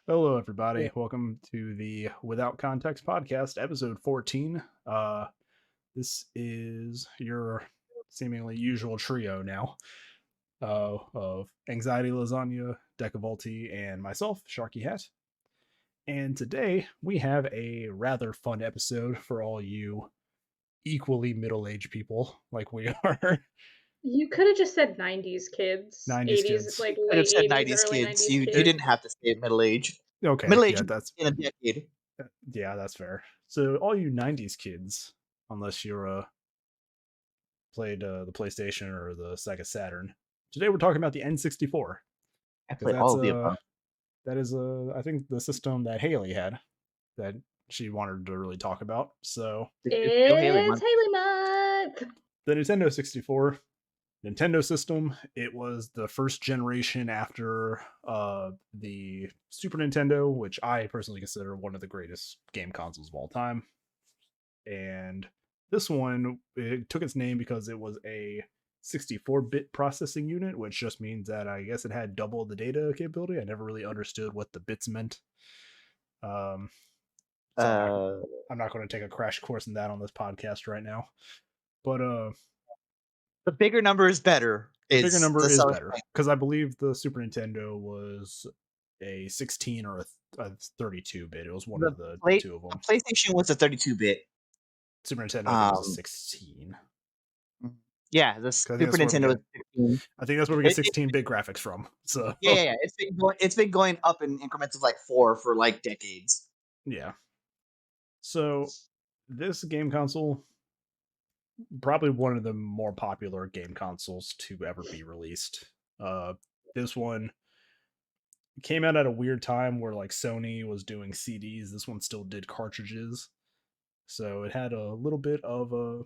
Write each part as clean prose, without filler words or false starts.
Hello, Yeah. everybody. Welcome to the Without Context podcast, episode 14. This is your seemingly usual trio now of Anxiety Lasagna, Decavolty, and myself, SharkyHat. And today we have a rather fun episode for all you equally middle aged people like we are. You could have just said 90s kids, 90s 80s, kids. like Could have late said 80s, 90s early kids. 90s You It, kids. didn't have to say middle age. okay, Middle yeah, age that's in a decade. yeah, that's fair. So all you 90s kids, unless you're played the PlayStation or the Sega Saturn. Today we're talking about the N64 I because played all of the above. that is I think the system that Haley had that she wanted to really talk about. So It's Haley It's month. Haley Month! the Nintendo 64 Nintendo system, it was the first generation after the Super Nintendo, which I personally consider one of the greatest game consoles of all time. And this one, it took its name because it was a 64-bit processing unit, which just means that I guess it had double the data capability. I never really understood what the bits meant. Um, so I'm not going to take a crash course in that on this podcast right now. But The bigger number is better. the bigger Is number the is selling better point. because I believe the Super Nintendo was a 16 or a 32-bit. It was one of the two of The them. PlayStation was a 32-bit. Super Nintendo, I think, was a 16. Yeah, the I think Super that's where we Nintendo was get 16. I think that's where we get 16-bit graphics from. So Yeah. It's been going up in increments of like 4 for like decades. yeah. So this game console, probably one of the more popular game consoles to ever be released. This one came out at a weird time where like Sony was doing CDs. This one still did cartridges. So it had a little bit of a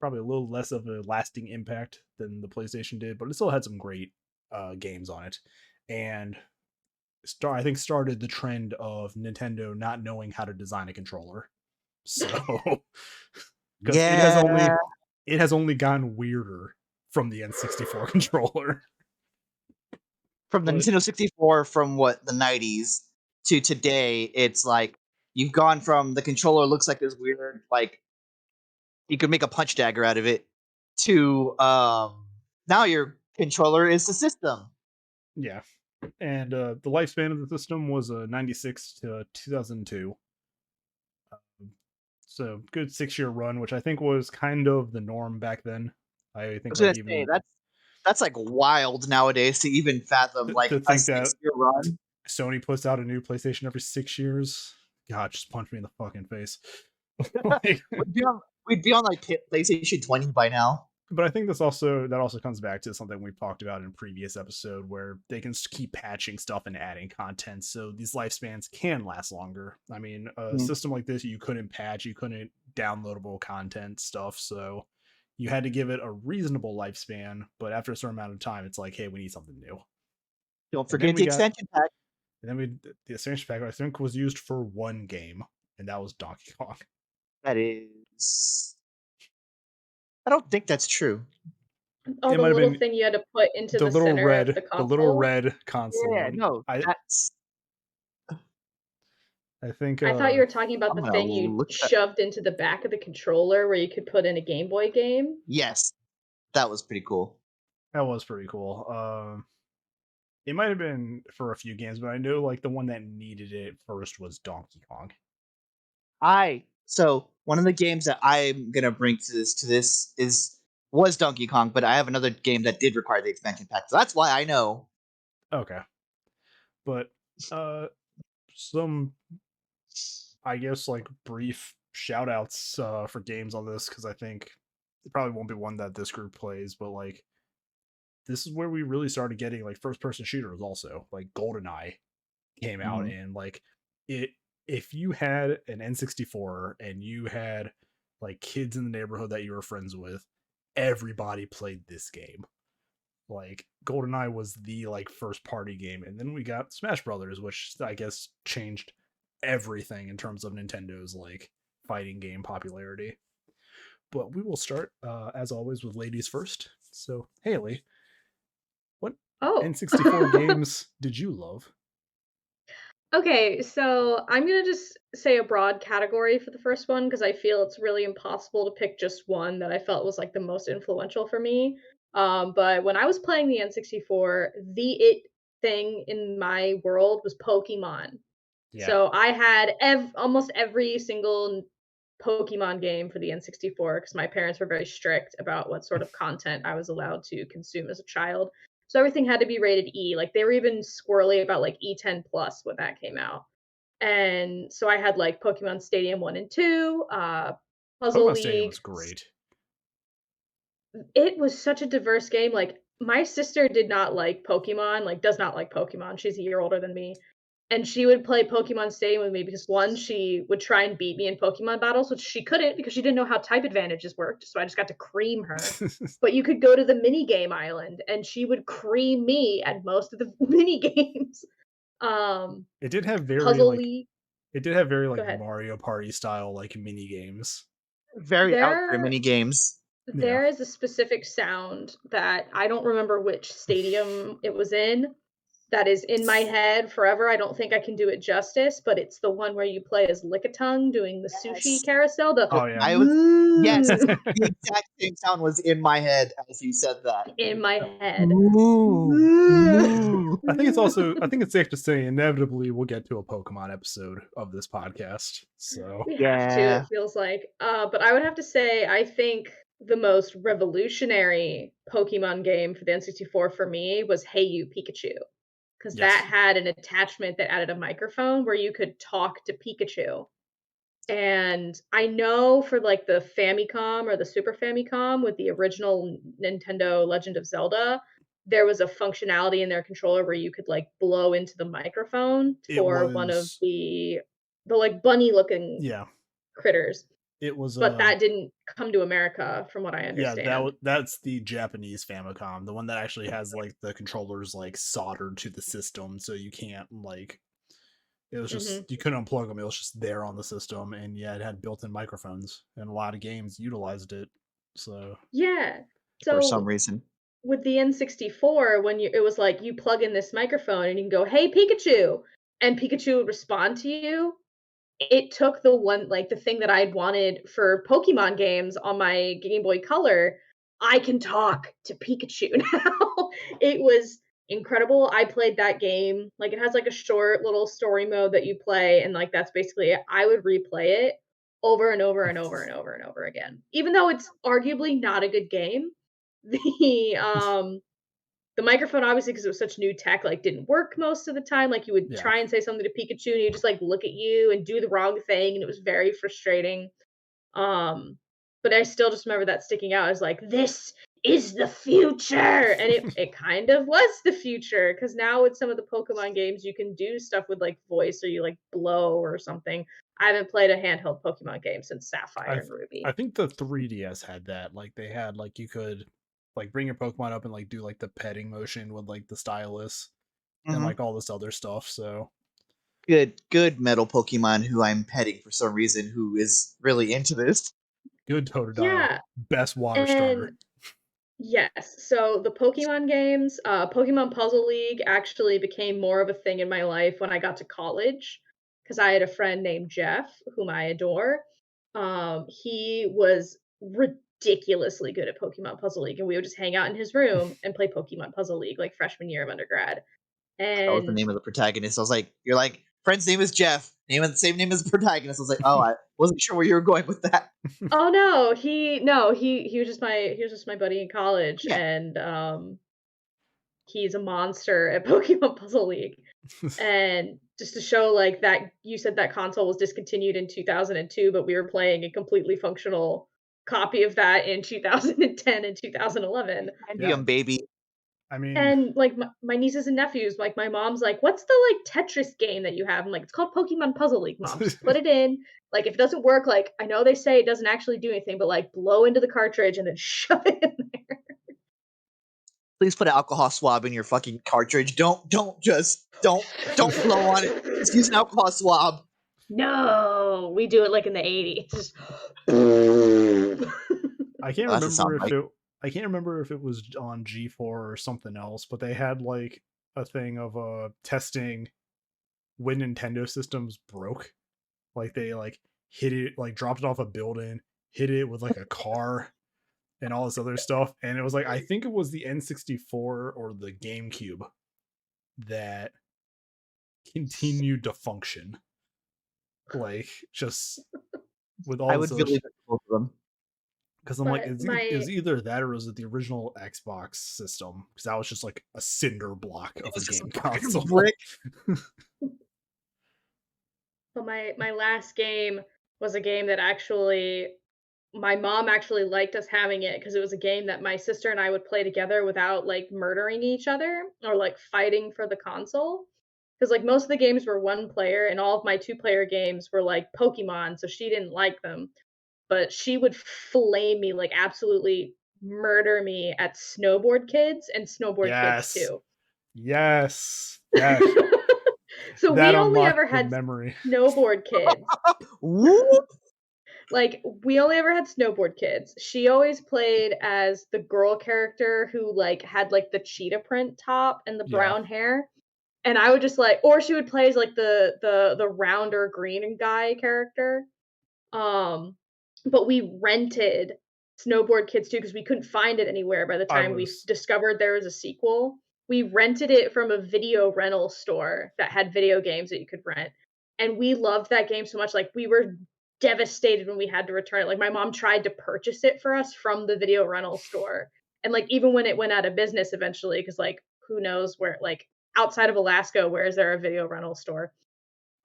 probably a little less of a lasting impact than the PlayStation did, but it still had some great games on it. And I think started the trend of Nintendo not knowing how to design a controller. So because Yeah. it has only gotten weirder from the N64 controller. From the But Nintendo 64 from the 90s to today, it's like you've gone from the controller looks like this weird, like you could make a punch dagger out of it, to now your controller is the system. yeah, and the lifespan of the system was 96 to 2002. So good 6-year run, which I think was kind of the norm back then. I I think was like gonna say even that's like wild nowadays to even fathom like to a think that 6-year run. Sony puts out a new PlayStation every 6 years. God, just punch me in the fucking face. Like, We'd be on like PlayStation 20 by now. but I think that also comes back to something we've talked about in a previous episode where they can keep patching stuff and adding content, so these lifespans can last longer. I mean, a system like this, you couldn't patch, you couldn't downloadable content stuff, so you had to give it a reasonable lifespan. But after a certain amount of time, it's like, hey, we need something new. Don't And then forget we the got extension pack. And then the expansion pack I think was used for one game, and that was Donkey Kong. That is, I don't think that's true. Oh, It the might have little been thing you had to put into the the center of the the little console? red console. Yeah, no, that's. I think I thought you were talking about I'm the gonna thing you look that. shoved into the back of the controller where you could put in a Game Boy game. Yes, that was pretty cool. that was pretty cool. It might have been for a few games, but I know like the one that needed it first was Donkey Kong. So one of the games that I'm gonna bring to this was Donkey Kong, but I have another game that did require the expansion pack, so that's why I know. Okay, but some I guess like brief shout outs for games on this because I think it probably won't be one that this group plays, but like this is where we really started getting like first person shooters also. Like Goldeneye came out and like it if you had an N64 and you had like kids in the neighborhood that you were friends with, everybody played this game. Like Goldeneye was the like first party game, and then we got Smash Brothers, which I guess changed everything in terms of Nintendo's like fighting game popularity. But we will start as always with ladies first. So Haley, what Oh. N64 games did you love? Okay, so I'm gonna just say a broad category for the first one because I feel it's really impossible to pick just one that I felt was like the most influential for me. But when I was playing the N64, the it thing in my world was Pokemon. Yeah. So I had almost every single Pokemon game for the N64 because my parents were very strict about what sort of content I was allowed to consume as a child. So everything had to be rated E. Like they were even squirrely about like E10 plus when that came out. And so I had like Pokemon Stadium 1 and 2, Puzzle Pokemon Stadium League. was great. It was such a diverse game. Like my sister did not like Pokemon, like does not like Pokemon. She's a year older than me. And she would play Pokemon Stadium with me because one, she would try and beat me in Pokemon battles, which she couldn't because she didn't know how type advantages worked. So I just got to cream her. But you could go to the mini game island and she would cream me at most of the mini games. Um, It did have very Puzzle like League. Go Ahead. Mario Party style like mini games. Very out there There mini games. Yeah. there is a specific sound that I don't remember which stadium it was in, that is in my head forever. I don't think I can do it justice, but it's the one where you play as Lickitung doing the sushi Yes. carousel. The Oh yeah. I was yes, "Ooh" the exact same sound was in my head as you said that. in my head. Ooh. Ooh. I think it's safe to say inevitably we'll get to a Pokemon episode of this podcast. So We have to, Yeah. it feels like. But I would have to say, I think the most revolutionary Pokemon game for the N64 for me was Hey You Pikachu. Because that yes. had an attachment that added a microphone where you could talk to Pikachu. And I know for like the Famicom or the Super Famicom with the original Nintendo Legend of Zelda, there was a functionality in their controller where you could like blow into the microphone It for one of was the like bunny looking yeah. critters. It was But that didn't come to America from what I yeah, understand. that's the Japanese Famicom, the one that actually has like the controllers like soldered to the system, so you can't like it was just Hmm. you couldn't unplug them. It was just there on the system, and yeah, it had built-in microphones, and a lot of games utilized it. So Yeah. For some So reason. with the N64, when it was like you plug in this microphone and you can go, "Hey Pikachu," and Pikachu would respond to you. It took the one like the thing that I'd wanted for Pokemon games on my Game Boy Color. I can talk to Pikachu now. It was incredible. I played that game. Like it has like a short little story mode that you play, and like that's basically it. I would replay it over and over and over and over and over again. Even though it's arguably not a good game. The microphone, obviously, because it was such new tech, like didn't work most of the time. Like you would yeah, try and say something to Pikachu, and he'd just like look at you and do the wrong thing, and it was very frustrating. Um, but I still just remember that sticking out. I was like, "This is the future," and it kind of was the future because now with some of the Pokemon games, you can do stuff with like voice or you like blow or something. I haven't played a handheld Pokemon game since I Sapphire and I Ruby. think the 3DS had that. Like they had like you could like bring your Pokemon up and like do like the petting motion with like the stylus and Hmm. like all this other stuff. So Good metal Pokemon who I'm petting for some reason who is really into this. good Totodile, Yeah, best water and starter. yes. So the Pokemon games, Pokemon Puzzle League actually became more of a thing in my life when I got to college because I had a friend named Jeff, whom I adore. He was ridiculously good at Pokemon Puzzle League, and we would just hang out in his room and play Pokemon Puzzle League like freshman year of undergrad. That was the And name of the protagonist. I was like, you're like, friend's name is Jeff. Name of the same name as the protagonist. I was like, oh, I wasn't sure where you were going with that. oh no, he was just my buddy in college, Yeah. and he's a monster at Pokemon Puzzle League. And just to show like that you said that console was discontinued in 2002, but we were playing a completely functional copy of that in 2010 and 2011. Yeah, Candium baby. I mean, And like my nieces and nephews, like my mom's like, "What's the like Tetris game that you have?" I'm like, "It's called Pokemon Puzzle League, Mom. Just put it in. Like if it doesn't work, like I know they say it doesn't actually do anything, but like blow into the cartridge and then shove it in there." Please put an alcohol swab in your fucking cartridge. Don't blow on it. Just use an alcohol swab. No, we do it like in the 80s. Just I can't Oh, that's a sound remember if bite. it was on G4 or something else, but they had like a thing of testing when Nintendo systems broke. Like they like hit it, like dropped it off a building, hit it with like a car and all this other stuff. And it was like, I think it was the N64 or the GameCube that continued to function. Like just with all I this would other believe it for both of them. because I'm like, But it was either that or was it the original Xbox system? Because that was just like a cinder block of a was just game a fucking console. brick. But my last game was a game that actually my mom actually liked us having it because it was a game that my sister and I would play together without like murdering each other or like fighting for the console. Because like most of the games were one player and all of my 2-player games were like Pokemon, so she didn't like them. But she would flame me, like absolutely murder me at Snowboard Kids and Snowboard Kids Yes. 2. Yes. Yes. So That we only ever unlocked the had memory. Snowboard Kids. Whoop. Like, we only ever had Snowboard Kids. She always played as the girl character who, like, had, like, the cheetah print top and the Yeah. brown hair. And I would just, like or she would play as, like, the rounder green guy character. But we rented Snowboard Kids too because we couldn't find it anywhere by the I time we was discovered there was a sequel. We rented it from a video rental store that had video games that you could rent. And we loved that game so much. Like, we were devastated when we had to return it. Like, my mom tried to purchase it for us from the video rental store. And, like, even when it went out of business eventually, because, like, who knows where, like, outside of Alaska, where is there a video rental store?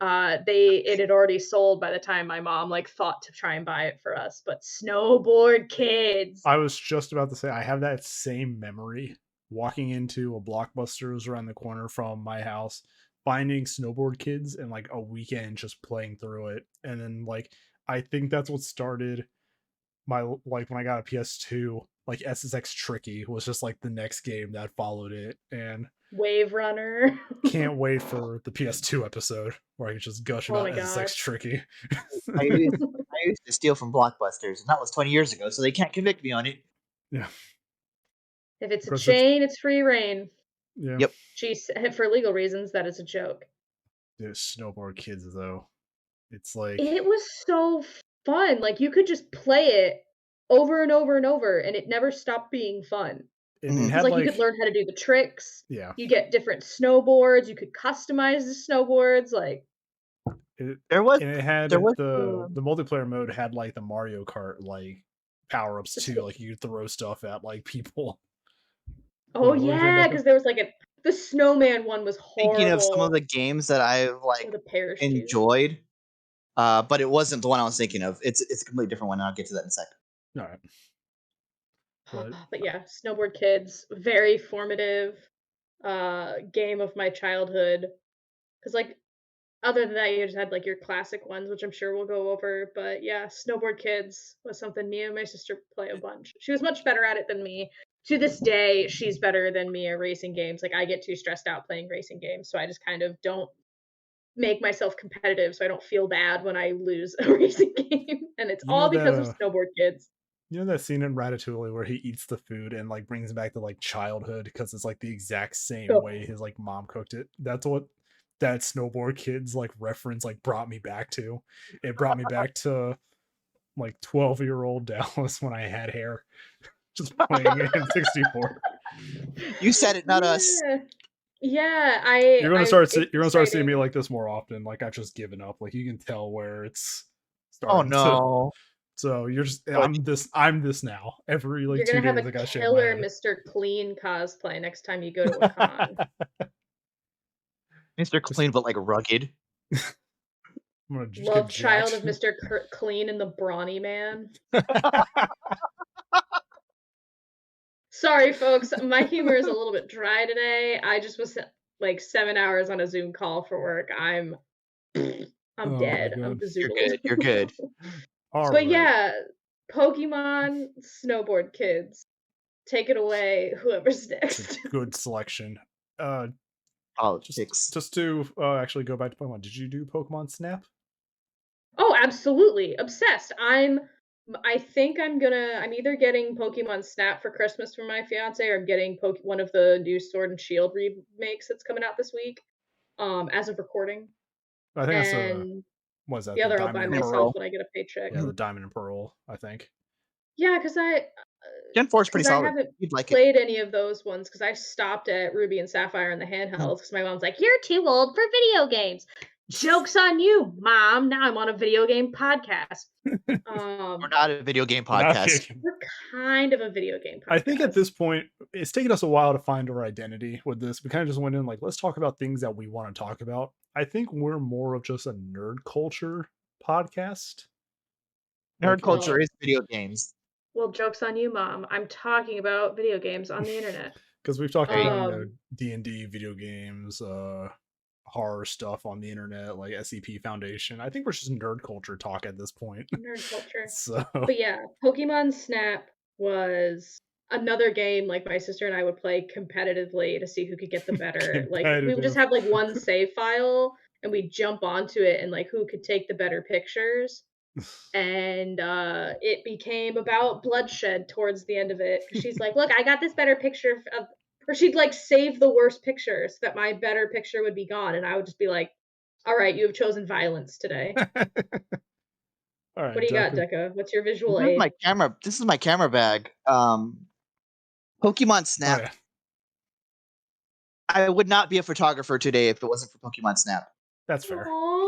It had already sold by the time my mom like thought to try and buy it for us. But Snowboard Kids. I was just about to say I have that same memory walking into a Blockbuster's around the corner from my house, finding Snowboard Kids and like a weekend just playing through it. And then like I think that's what started my like when I got a PS2, like SSX Tricky was just like the next game that followed it. And Wave Runner. can't wait for the PS2 episode where I can just gush Oh about my SSX gosh. Tricky. I used to steal from Blockbusters, and that was 20 years ago, so they can't convict me on it. Yeah. If it's a Because it's- chain, it's free reign. Yeah. Yep. Geez, for legal reasons, that is a joke. Dude, Snowboard Kids though. It's like It was so fun. Like, you could just play it over and over and over, and it never stopped being fun. and it Mhm. It's had like like you could learn how to do the tricks. yeah. You get different snowboards. You could customize the snowboards. Like, There was And it had there was the multiplayer mode had like the Mario Kart like power ups too, Sp- like you could throw stuff at like people. oh What were you saying yeah, about because there was like the snowman one was horrible. thinking of some of the games that I've Or like the parachute. enjoyed, but it wasn't the one I was thinking of. It's a completely different one, and I'll get to that in a second. All right. But yeah, Snowboard Kids, very formative game of my childhood. Because like other than that, you just had like your classic ones, which I'm sure we'll go over. But yeah, Snowboard Kids was something me and my sister play a bunch. She was much better at it than me. To this day, she's better than me at racing games. Like, I get too stressed out playing racing games, so I just kind of don't make myself competitive so I don't feel bad when I lose a racing game. And it's You know all because of that, Snowboard Kids. You know that scene in Ratatouille where he eats the food and like brings back to like childhood because it's like the exact same Oh. way his like mom cooked it. That's what that Snowboard Kids like reference like brought me back to. It brought me back to like 12-year-old Dallas when I had hair, just playing N64. You said it, not us. Yeah, You're gonna start it's you're gonna start seeing me exciting. like this more often. Like I've just given up. Like you can tell where it's Oh starting to. no! So you're just Oh, I'm this now. Every like You're 2 gonna have days I a gotta shave my killer head. Mr. Clean cosplay next time you go to a con. Mr. Clean, but like rugged. I'm gonna just Love get child of jacked. Mr. Clean and the Brawny Man. Sorry, folks. My humor is a little bit dry today. I just was like 7 hours on a Zoom call for work. I'm Oh, dead. my I'm God. You're bezoodled. good. You're good. All But right. yeah, Pokemon Snowboard Kids. Take it away, whoever's It's next. a good selection. Politics. Just to actually go back to Pokemon. Did you do Pokemon Snap? Oh, absolutely. Obsessed. I think I'm either getting Pokemon Snap for Christmas for my fiance or I'm getting one of the new Sword and Shield remakes that's coming out this week. As of recording. I think that's and what is that? the The other I'll Diamond buy and myself Pearl. when I get a paycheck. Yeah, the Diamond and Pearl. I think. Yeah, because Gen 4 is pretty solid. haven't You'd like it. played any of those ones because I stopped at Ruby and Sapphire in the handhelds because my mom's like, "You're too old for video games." Joke's on you, Mom. Now I'm on a video game podcast. We're not a video game Not a podcast. video game. We're kind of a video game podcast. I think at this point, it's taken us a while to find our identity with this. We kind of just went in like, let's talk about things that we want to talk about. I think we're more of just a nerd culture podcast. Nerd culture is video games. Well, joke's on you, Mom. I'm talking about video games on the internet. Because we've talked about D&D, video games, horror stuff on the internet, like SCP Foundation. I think we're just nerd culture talk at this point. Nerd culture. So, but yeah, Pokemon Snap was another game like my sister and I would play competitively to see who could get the better. Like we would just have like one save file and we'd jump onto it and like who could take the better pictures. And it became about bloodshed towards the end of it. She's like, "Look, I got this better picture of," or she'd like save the worst picture so that my better picture would be gone, and I would just be like, "All right, you have chosen violence today." All right, what do you got, Deca? What's your visual This is aid? my camera. This is my camera bag. Pokemon Snap. Oh, yeah. I would not be a photographer today if it wasn't for Pokemon Snap. That's fair. Aww.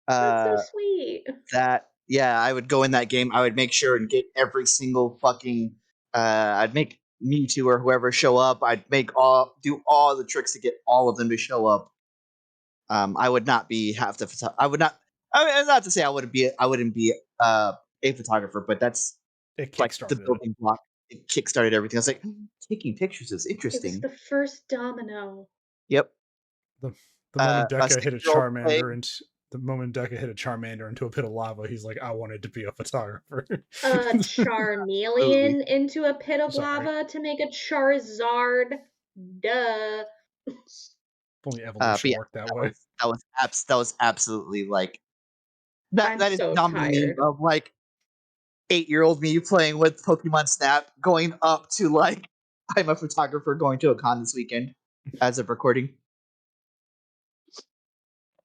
That's so sweet. I would go in that game. I would make sure and get every single fucking. I'd make Mewtwo or whoever show up. I'd do all the tricks to get all of them to show up. I would not be half the. I would not. I mean, not to say I wouldn't be a photographer, but that's like the building block. It kickstarted everything. I was like, taking pictures is interesting. It's the first domino. Yep. The moment Deca hit a Charmander and the moment Deca hit a Charmander into a pit of lava, he's like, I wanted to be a photographer. Charmeleon into a pit of lava to make a Charizard. Duh. Only evolution worked that way. That was absolutely like that is so dominating of like 8-year-old me playing with Pokemon Snap, going up to like I'm a photographer going to a con this weekend as of recording.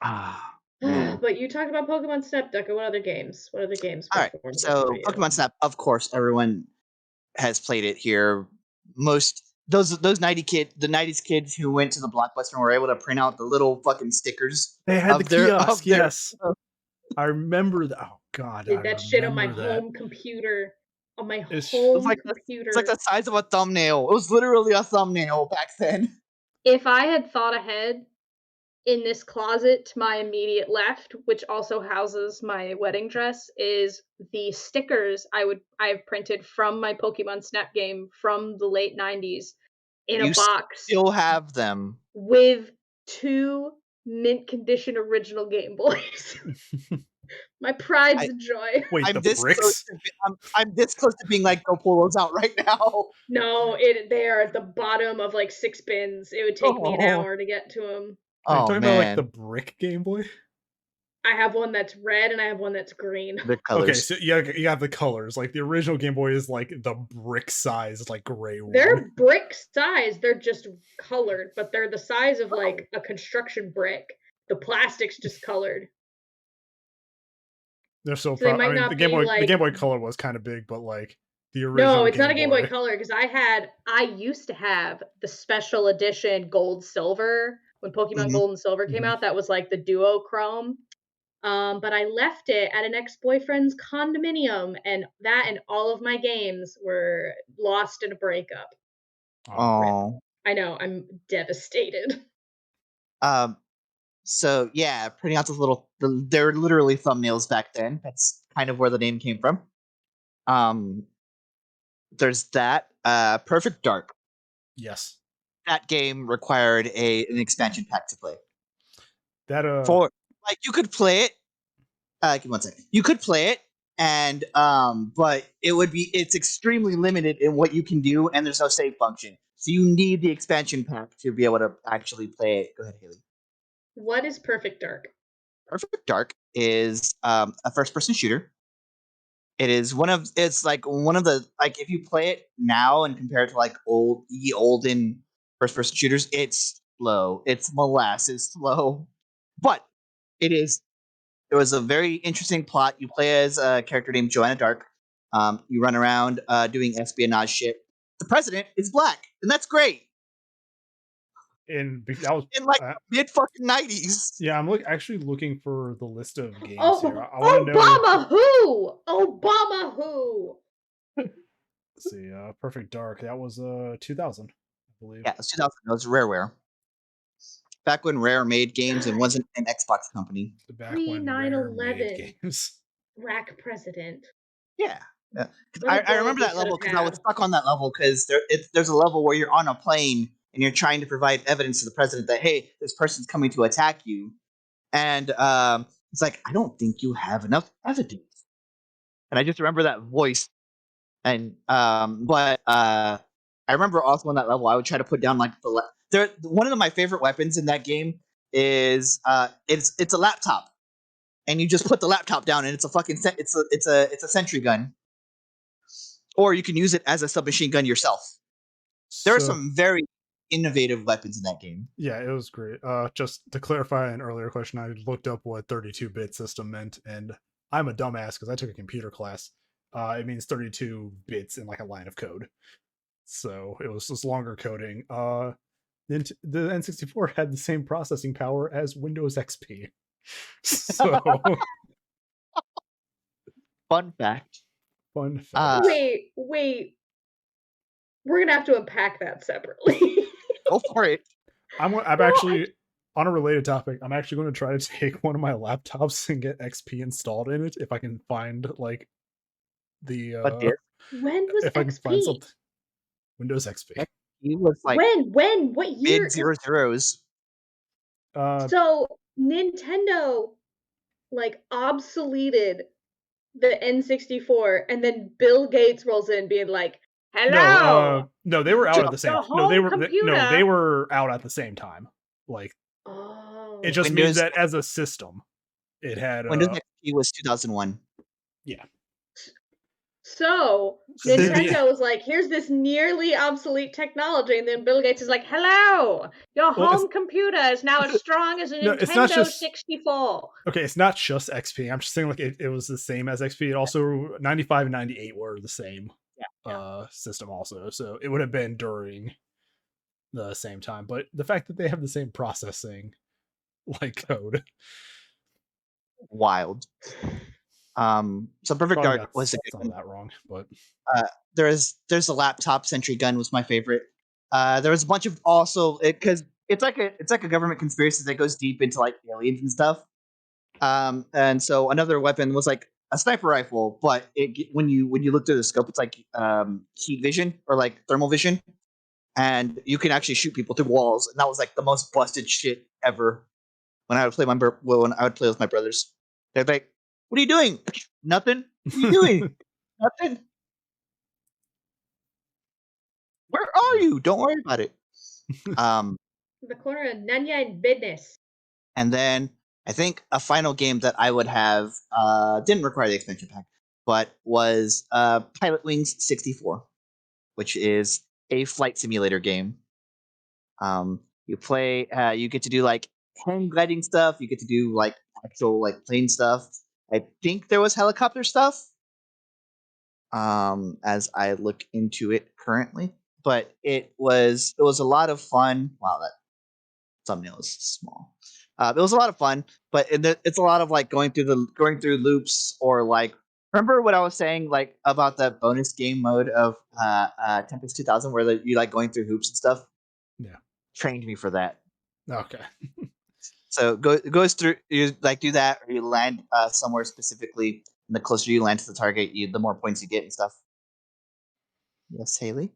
But you talked about Pokemon Snap, Deca. What other games? All right, so Pokemon Snap, of course, everyone has played it here. Most those the 90s kids who went to the Blockbuster and were able to print out the little fucking stickers. They had the kiosk, yes. I remember that. Oh god, did that shit on my home computer. On my home computer. It's like the size of a thumbnail. It was literally a thumbnail back then. If I had thought ahead, in this closet to my immediate left, which also houses my wedding dress, is the stickers I've printed from my Pokemon Snap game from the late 90s in a box. Still have them with 2 mint condition original Game Boys. My pride's a joy. Wait, I'm the bricks? I'm this close to being like, go pull those out right now. No, they are at the bottom of like 6 bins. It would take me an hour to get to them. Are you talking about like the brick Game Boy? I have one that's red and I have one that's green. The colors. Okay, so you have the colors. Like the original Game Boy is like the brick size, like gray one. They're brick size. They're just colored, but they're the size of like a construction brick. The plastic's just colored. They're so proud. I mean, the Game Boy Color was kind of big, but like the original. No, it's not a Game Boy Color because I used to have the special edition Gold Silver when Pokemon Gold and Silver came out. That was like the duochrome. But I left it at an ex-boyfriend's condominium, and all of my games were lost in a breakup. Oh, I know, I'm devastated. So yeah, printing out those they're literally thumbnails back then. That's kind of where the name came from. There's that. Perfect Dark. Yes. That game required an expansion pack to play. That for like you could play it. Give me 1 second. You could play it, and but it's extremely limited in what you can do, and there's no save function. So you need the expansion pack to be able to actually play it. Go ahead, Haley. What is Perfect Dark? Perfect Dark is a first-person shooter. It's like one of the like if you play it now and compare it to like olden first-person shooters, it's slow. It's molasses slow. But there was a very interesting plot. You play as a character named Joanna Dark. You run around doing espionage shit. The president is black, and that's great. And that was In like mid fucking 90s. Yeah, I'm actually looking for the list of games here. I Oh, want to know. Obama who? Obama who? Let's see. Perfect Dark. That was 2000, I believe. Yeah, it was 2000. It was Rareware. Back when Rare made games and wasn't an Xbox company. Back when Rare made 9/11. games. Rack president. Yeah. I remember that level because I was stuck on that level because there's a level where you're on a plane and you're trying to provide evidence to the president that, hey, this person's coming to attack you. And it's like, I don't think you have enough evidence. And I just remember that voice. And but I remember also on that level, I would try to put down like one of my favorite weapons in that game is it's a laptop, and you just put the laptop down, and it's a fucking it's a sentry gun, or you can use it as a submachine gun yourself. There are some very innovative weapons in that game. Yeah, it was great. Just to clarify an earlier question, I looked up what 32-bit system meant, and I'm a dumbass because I took a computer class. It means 32 bits in like a line of code. So it was just longer coding. The N64 had the same processing power as Windows XP. So Fun fact. Wait. We're gonna have to unpack that separately. Go for it. I'm actually on a related topic. I'm actually going to try to take one of my laptops and get XP installed in it if I can find like the when was if XP? I can find something. Windows XP. He was like when what year? Mid 00s. So Nintendo like obsoleted the N64, and then Bill Gates rolls in being like, "Hello." No, they were out at the same. They were out at the same time. Like, it just means that as a system, it had Windows XP was 2001. Yeah. So Nintendo was like, here's this nearly obsolete technology, and then Bill Gates is like, hello, your home computer is now as strong as a Nintendo 64. Okay, it's not just XP. I'm just saying like it was the same as XP. It also 95 and 98 were the same system also. So it would have been during the same time. But the fact that they have the same processing like code. Wild. So Perfect Dark was some of that wrong, but there's a laptop sentry gun was my favorite. There was a bunch of also because it's like a government conspiracy that goes deep into like aliens and stuff. And so another weapon was like a sniper rifle, but when you look through the scope, it's like heat vision or like thermal vision, and you can actually shoot people through walls. And that was like the most busted shit ever. When I would play with my brothers, they're like, "What are you doing? Nothing. What are you doing? Nothing. Where are you? Don't worry about it." The corner of Nanya and Business. And then I think a final game that I would have didn't require the expansion pack, but was Pilot Wings 64, which is a flight simulator game. You play, you get to do like hang gliding stuff. You get to do like actual like plane stuff. I think there was helicopter stuff. As I look into it currently, but it was a lot of fun. Wow, that thumbnail is small. It was a lot of fun, but it's a lot of like going through loops, or like remember what I was saying like about the bonus game mode of Tempest 2000 where you like going through hoops and stuff. Yeah, trained me for that. Okay. So it goes through, you like do that, or you land somewhere specifically, and the closer you land to the target, the more points you get and stuff. Yes, Haley?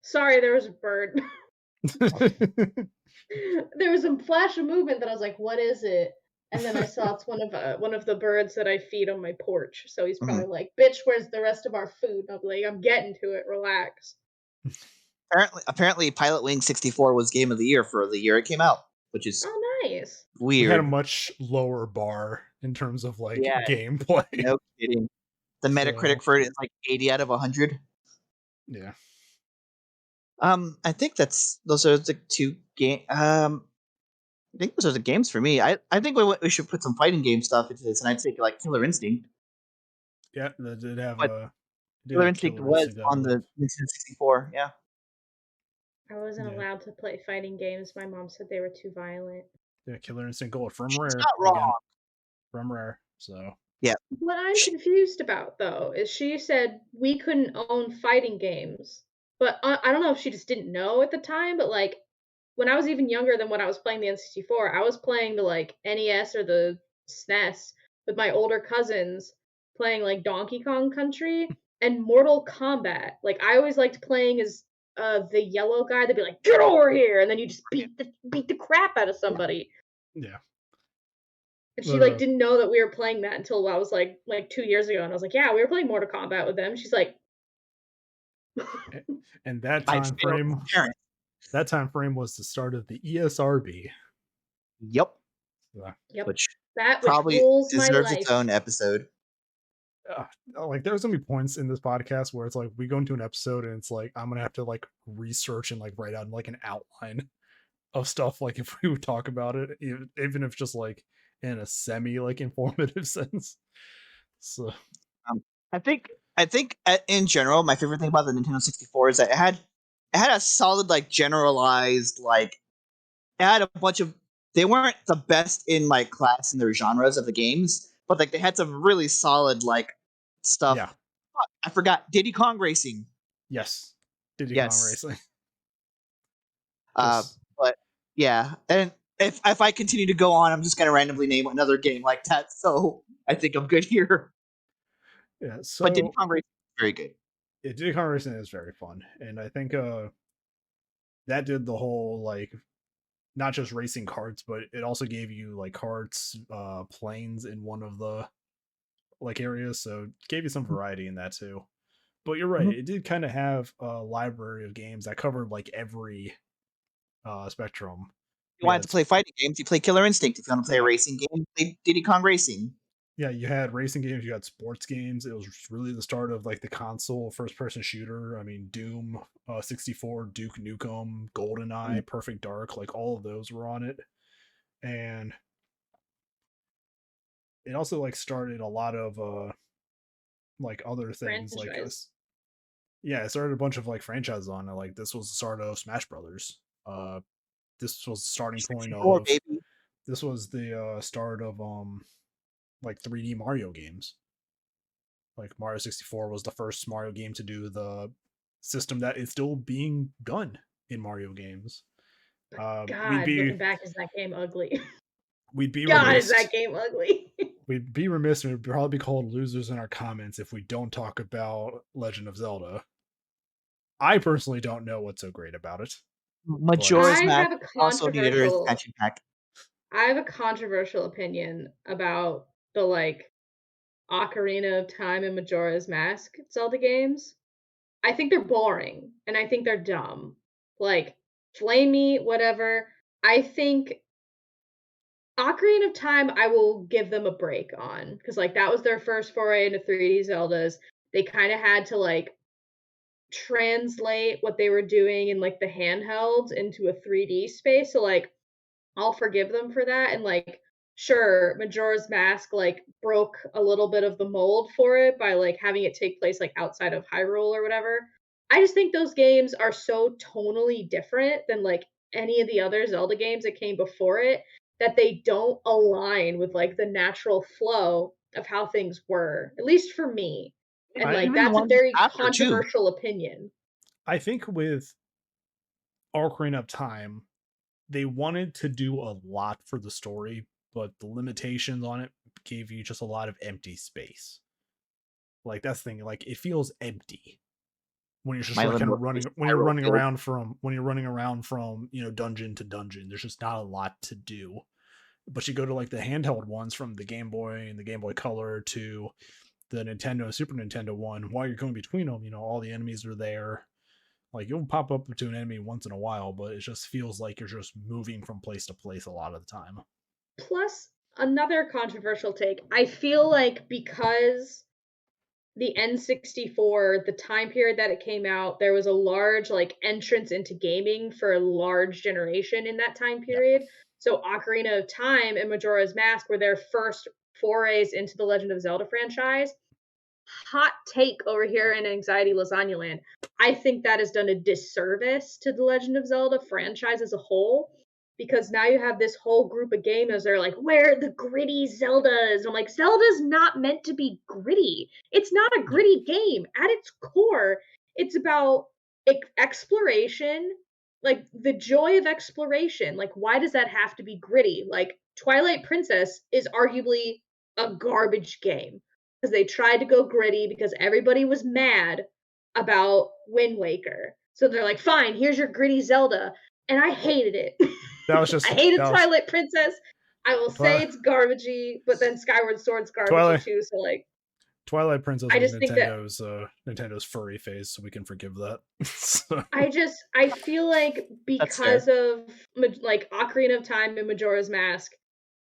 Sorry, there was a bird. There was a flash of movement that I was like, what is it? And then I saw it's one of the birds that I feed on my porch. So he's probably like, bitch, where's the rest of our food? And I'm like, I'm getting to it, relax. Apparently Pilot Wing 64 was game of the year for the year it came out, which is nice. Weird. We had a much lower bar in terms of like gameplay. No kidding. The Metacritic for it is like 80 out of 100. Yeah. I think those are the two game. I think those are the games for me. I think we should put some fighting game stuff into this, and I'd say like Killer Instinct. Yeah, that did have But a Killer Instinct Killer was Instinct, I on the believe. Nintendo 64. Yeah. I wasn't Yeah. allowed to play fighting games. My mom said they were too violent. Yeah, Killer Instinct Gold from She's Rare not wrong. again. From Rare. So Yeah. What I'm confused about, though, is she said we couldn't own fighting games. But I don't know if she just didn't know at the time, but like when I was even younger than when I was playing the N64, I was playing the like NES or the SNES with my older cousins playing like Donkey Kong Country and Mortal Kombat. Like I always liked playing as the yellow guy. They'd be like, "Get over here!" and then you just beat the crap out of somebody. yeah. And she But, like didn't know that we were playing that until I was like 2 years ago, and I was like, "Yeah, we were playing Mortal Kombat with them." She's like, and that I time failed frame, as a parent. that time frame was the start of the ESRB. Yep. Yeah. "Yep, Which that probably rules my deserves life." its own episode. Like there's gonna be points in this podcast where it's like we go into an episode and it's like I'm gonna have to like research and like write out like an outline of stuff, like if we would talk about it, even if just like in a semi like informative sense. So I think in general, my favorite thing about the Nintendo 64 is that it had a solid like generalized like it had a bunch of they weren't the best in like class in their genres of the games, but like they had some really solid like stuff. yeah, Fuck, I forgot Diddy Kong Racing. yes, Diddy Kong Yes. Racing. But yeah, and if I continue to go on, I'm just gonna randomly name another game like that. So I think I'm good here. Yeah, so But Diddy Kong Racing is very good. yeah, Diddy Kong Racing is very fun, and I think that did the whole like not just racing carts, but it also gave you like carts, planes in one of the like areas, so it gave you some variety in that too. But you're right, it did kind of have a library of games that covered like every spectrum. If you wanted to play fighting games, you play Killer Instinct. If you want to play a racing game, you play Diddy Kong Racing. Yeah, you had racing games, you had sports games. It was really the start of like the console first person shooter. I mean, Doom 64, Duke Nukem, Goldeneye, Perfect Dark, like all of those were on it. And it also like started a lot of like other things like yeah, it started a bunch of like franchises on it. Like this was the start of Smash Brothers. This was the starting point of baby. This was the start of like 3D Mario games. Like Mario 64 was the first Mario game to do the system that is still being done in Mario games. God, looking back, is that game ugly? We'd be God, remiss, is that game ugly? we'd be remiss and we'd probably be called losers in our comments if we don't talk about Legend of Zelda. I personally don't know what's so great about it. Majora's Mask I have a controversial opinion about the like Ocarina of Time and Majora's Mask Zelda games. I think they're boring and I think they're dumb. Like, flame me, whatever. I think Ocarina of Time, I will give them a break on because like that was their first foray into 3D Zeldas. They kind of had to like translate what they were doing in like the handhelds into a 3D space. So like I'll forgive them for that. And like, sure, Majora's Mask like broke a little bit of the mold for it by like having it take place like outside of Hyrule or whatever. I just think those games are so tonally different than like any of the other Zelda games that came before it that they don't align with like the natural flow of how things were, at least for me. And like that's a very controversial opinion. I think with Ocarina of Time, they wanted to do a lot for the story, but the limitations on it gave you just a lot of empty space. Like that's the thing, like it feels empty when you're just like kind of running when you're running around from dungeon to dungeon. There's just not a lot to do. But you go to like the handheld ones from the Game Boy and the Game Boy Color to the Nintendo and Super Nintendo one, while you're going between them, all the enemies are there. Like you'll pop up to an enemy once in a while, but it just feels like you're just moving from place to place a lot of the time. Plus, another controversial take. I feel like because the N64, the time period that it came out, there was a large like entrance into gaming for a large generation in that time period. Yep. So Ocarina of Time and Majora's Mask were their first forays into the Legend of Zelda franchise. Hot take over here in Anxiety Lasagna Land. I think that has done a disservice to the Legend of Zelda franchise as a whole, because now you have this whole group of gamers that are like, where are the gritty Zeldas? And I'm like, Zelda's not meant to be gritty. It's not a gritty game. At its core, it's about exploration, like the joy of exploration. Like, why does that have to be gritty? Like, Twilight Princess is arguably a garbage game because they tried to go gritty because everybody was mad about Wind Waker. So they're like, fine, here's your gritty Zelda. And I hated it. That was just I hated Twilight Princess. I will say it's garbagey, but then Skyward Sword's garbagey too. So like, Twilight Princess I was just think that Nintendo's furry phase, so we can forgive that. So. I feel like because of like Ocarina of Time and Majora's Mask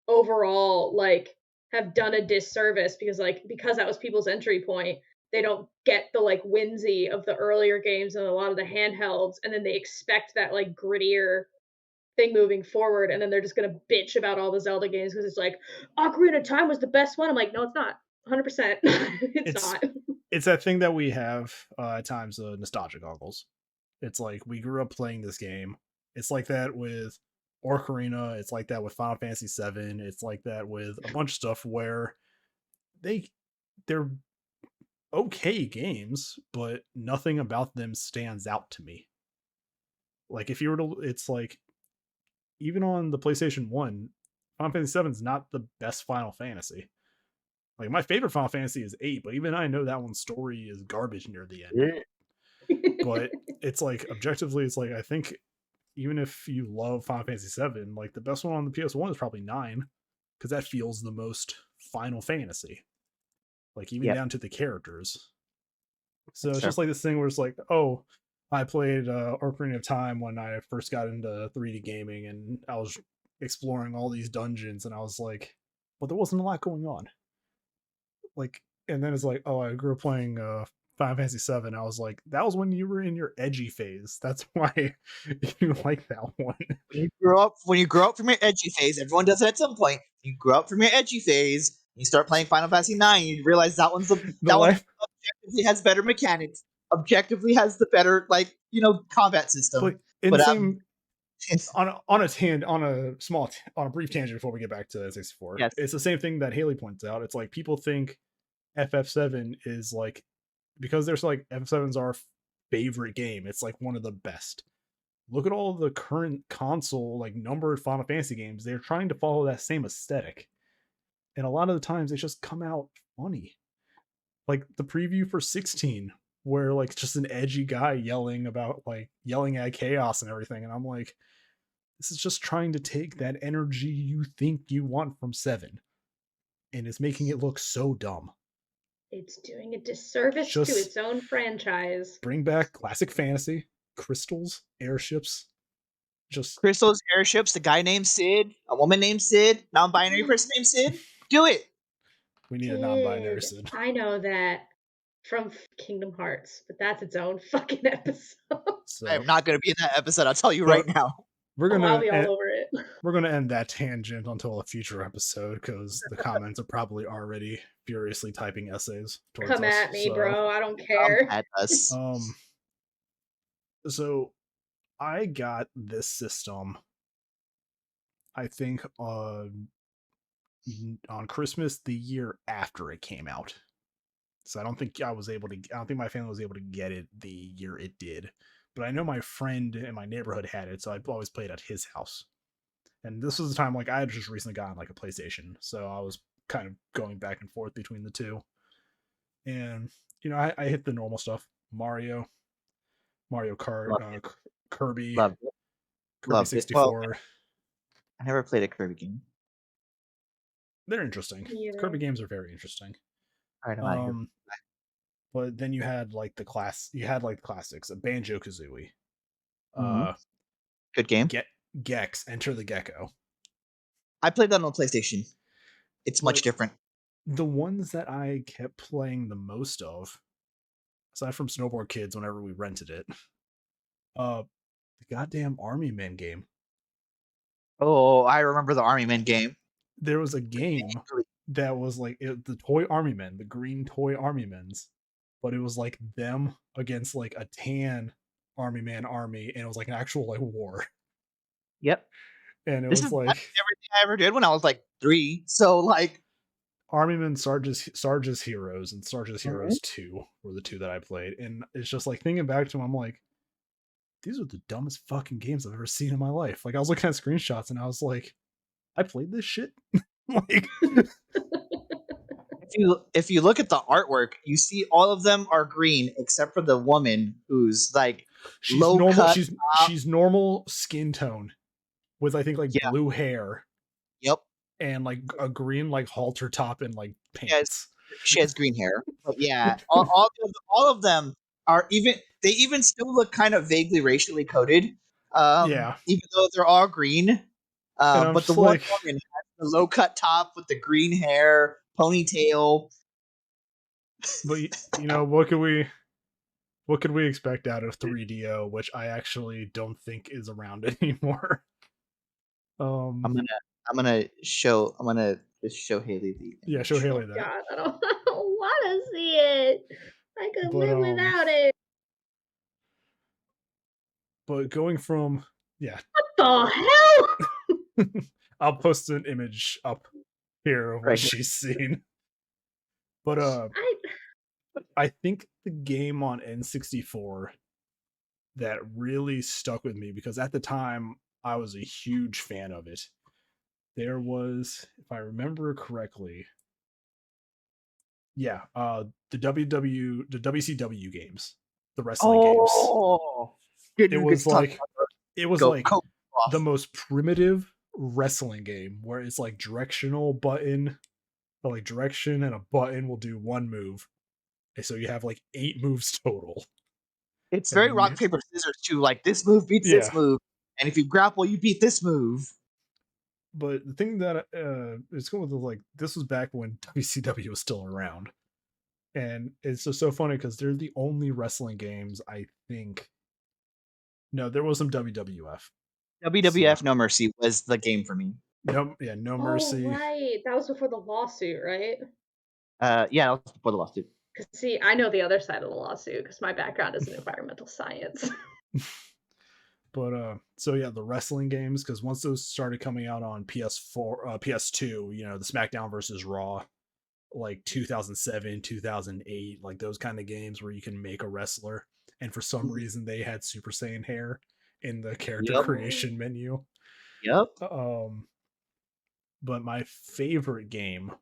overall like have done a disservice because that was people's entry point. They don't get the like whimsy of the earlier games and a lot of the handhelds, and then they expect that like grittier thing moving forward, and then they're just gonna bitch about all the Zelda games because it's like Ocarina of Time was the best one. I'm like, no, it's not. 100%. It's not. It's that thing that we have at times, nostalgia goggles. It's like we grew up playing this game. It's like that with Ocarina. It's like that with Final Fantasy VII. It's like that with a bunch of stuff where they're okay games, but nothing about them stands out to me. Like if you were to, it's like even on the PlayStation 1, Final Fantasy VII is not the best Final Fantasy. Like my favorite Final Fantasy is 8, but even I know that one's story is garbage near the end. But it's like objectively, it's like I think even if you love Final Fantasy VII, like the best one on the PS1 is probably 9, because that feels the most Final Fantasy. Like even down to the characters. So it's just like this thing where it's like, oh, I played Ocarina of Time when I first got into 3D gaming, and I was exploring all these dungeons, and I was like, well, there wasn't a lot going on. Like, and then it's like, oh, I grew up playing Final Fantasy VII. I was like, that was when you were in your edgy phase. That's why you like that one. When you grow up from your edgy phase, everyone does it at some point. You grow up from your edgy phase, you start playing Final Fantasy IX, you realize that one objectively has better mechanics, objectively has the better combat system. But same on a brief tangent before we get back to 64. Yes. It's the same thing that Haley points out. It's like people think FF7 is like, because there's like FF7's our favorite game, it's like one of the best. Look at all the current console like numbered Final Fantasy games. They're trying to follow that same aesthetic, and a lot of the times they just come out funny. Like the preview for 16, where like just an edgy guy yelling at chaos and everything, and I'm like, this is just trying to take that energy you think you want from 7, and it's making it look so dumb. It's doing a disservice to its own franchise. Bring back classic fantasy, crystals, airships. Just crystals, airships, a guy named Sid, a woman named Sid, non-binary person named Sid. Do it. We need a non-binary Sid. I know that from Kingdom Hearts, but that's its own fucking episode. So, I am not going to be in that episode. I'll tell you right now. I'll be all over it. We're going to end that tangent until a future episode because the comments are probably already furiously typing essays towards Come us. at me, bro. I don't care. At us. So I got this system, I think, on Christmas the year after it came out. So I don't think my family was able to get it the year it did. But I know my friend in my neighborhood had it, so I'd always play it at his house. And this was the time, like, I had just recently gotten, like, a PlayStation, so I was kind of going back and forth between the two. And, you know, I hit the normal stuff. Mario Kart, Kirby, Kirby 64. Well, I never played a Kirby game. They're interesting. Yeah. Kirby games are very interesting. I know. But then you had like the classics, Banjo-Kazooie. Good game. Gex, Enter the Gecko. I played that on PlayStation. It's much different. The ones that I kept playing the most of, aside from Snowboard Kids whenever we rented it, the goddamn Army Men game. Oh, I remember the Army Men game. There was a game that was like the toy army men, the green toy army men's, but it was like them against like a tan army man army, and it was like an actual like war. Yep. And it This was is like everything I ever did when I was like 3. So like Army Men, Sarge's Heroes, and Sarge's Heroes 2 were the two that I played. And it's just like thinking back to them, I'm like, these are the dumbest fucking games I've ever seen in my life. Like I was looking at screenshots and I was like, I played this shit. Like if you look at the artwork, you see all of them are green except for the woman who's like she's low normal. cut. She's normal skin tone with I think like blue hair. Yep. And like a green like halter top and like pants. She has green hair. But yeah, all of them are they even still look kind of vaguely racially coded. Even though they're all green. But the one woman has the low cut top with the green hair, ponytail. But you know, what could we expect out of 3DO, which I actually don't think is around anymore. I'm gonna just show Haley the image. Yeah, show Haley that. God, I don't want to see it. I could live without it. But going from what the hell? I'll post an image up here of what she's seen. But I think the game on N64 that really stuck with me, because at the time I was a huge fan of it. There was, if I remember correctly, the WCW games, the wrestling games. It was like the most primitive wrestling game where it's like directional button, but like direction and a button will do one move. And so you have like 8 moves total. It's very rock, paper, scissors too. Like this move beats this move. And if you grapple, you beat this move. But the thing that it's going with like, this was back when WCW was still around. And it's just so funny because they're the only wrestling games, I think. No, there was some WWF. WWF No Mercy was the game for me. No Mercy. Oh, right. That was before the lawsuit, right? Yeah, that was before the lawsuit. See, I know the other side of the lawsuit because my background is in environmental science. But so yeah, the wrestling games, because once those started coming out on PS4, PS2, you know, the SmackDown versus Raw, like 2007, 2008, like those kind of games where you can make a wrestler, and for some reason they had Super Saiyan hair in the character creation menu. Yep. But my favorite game,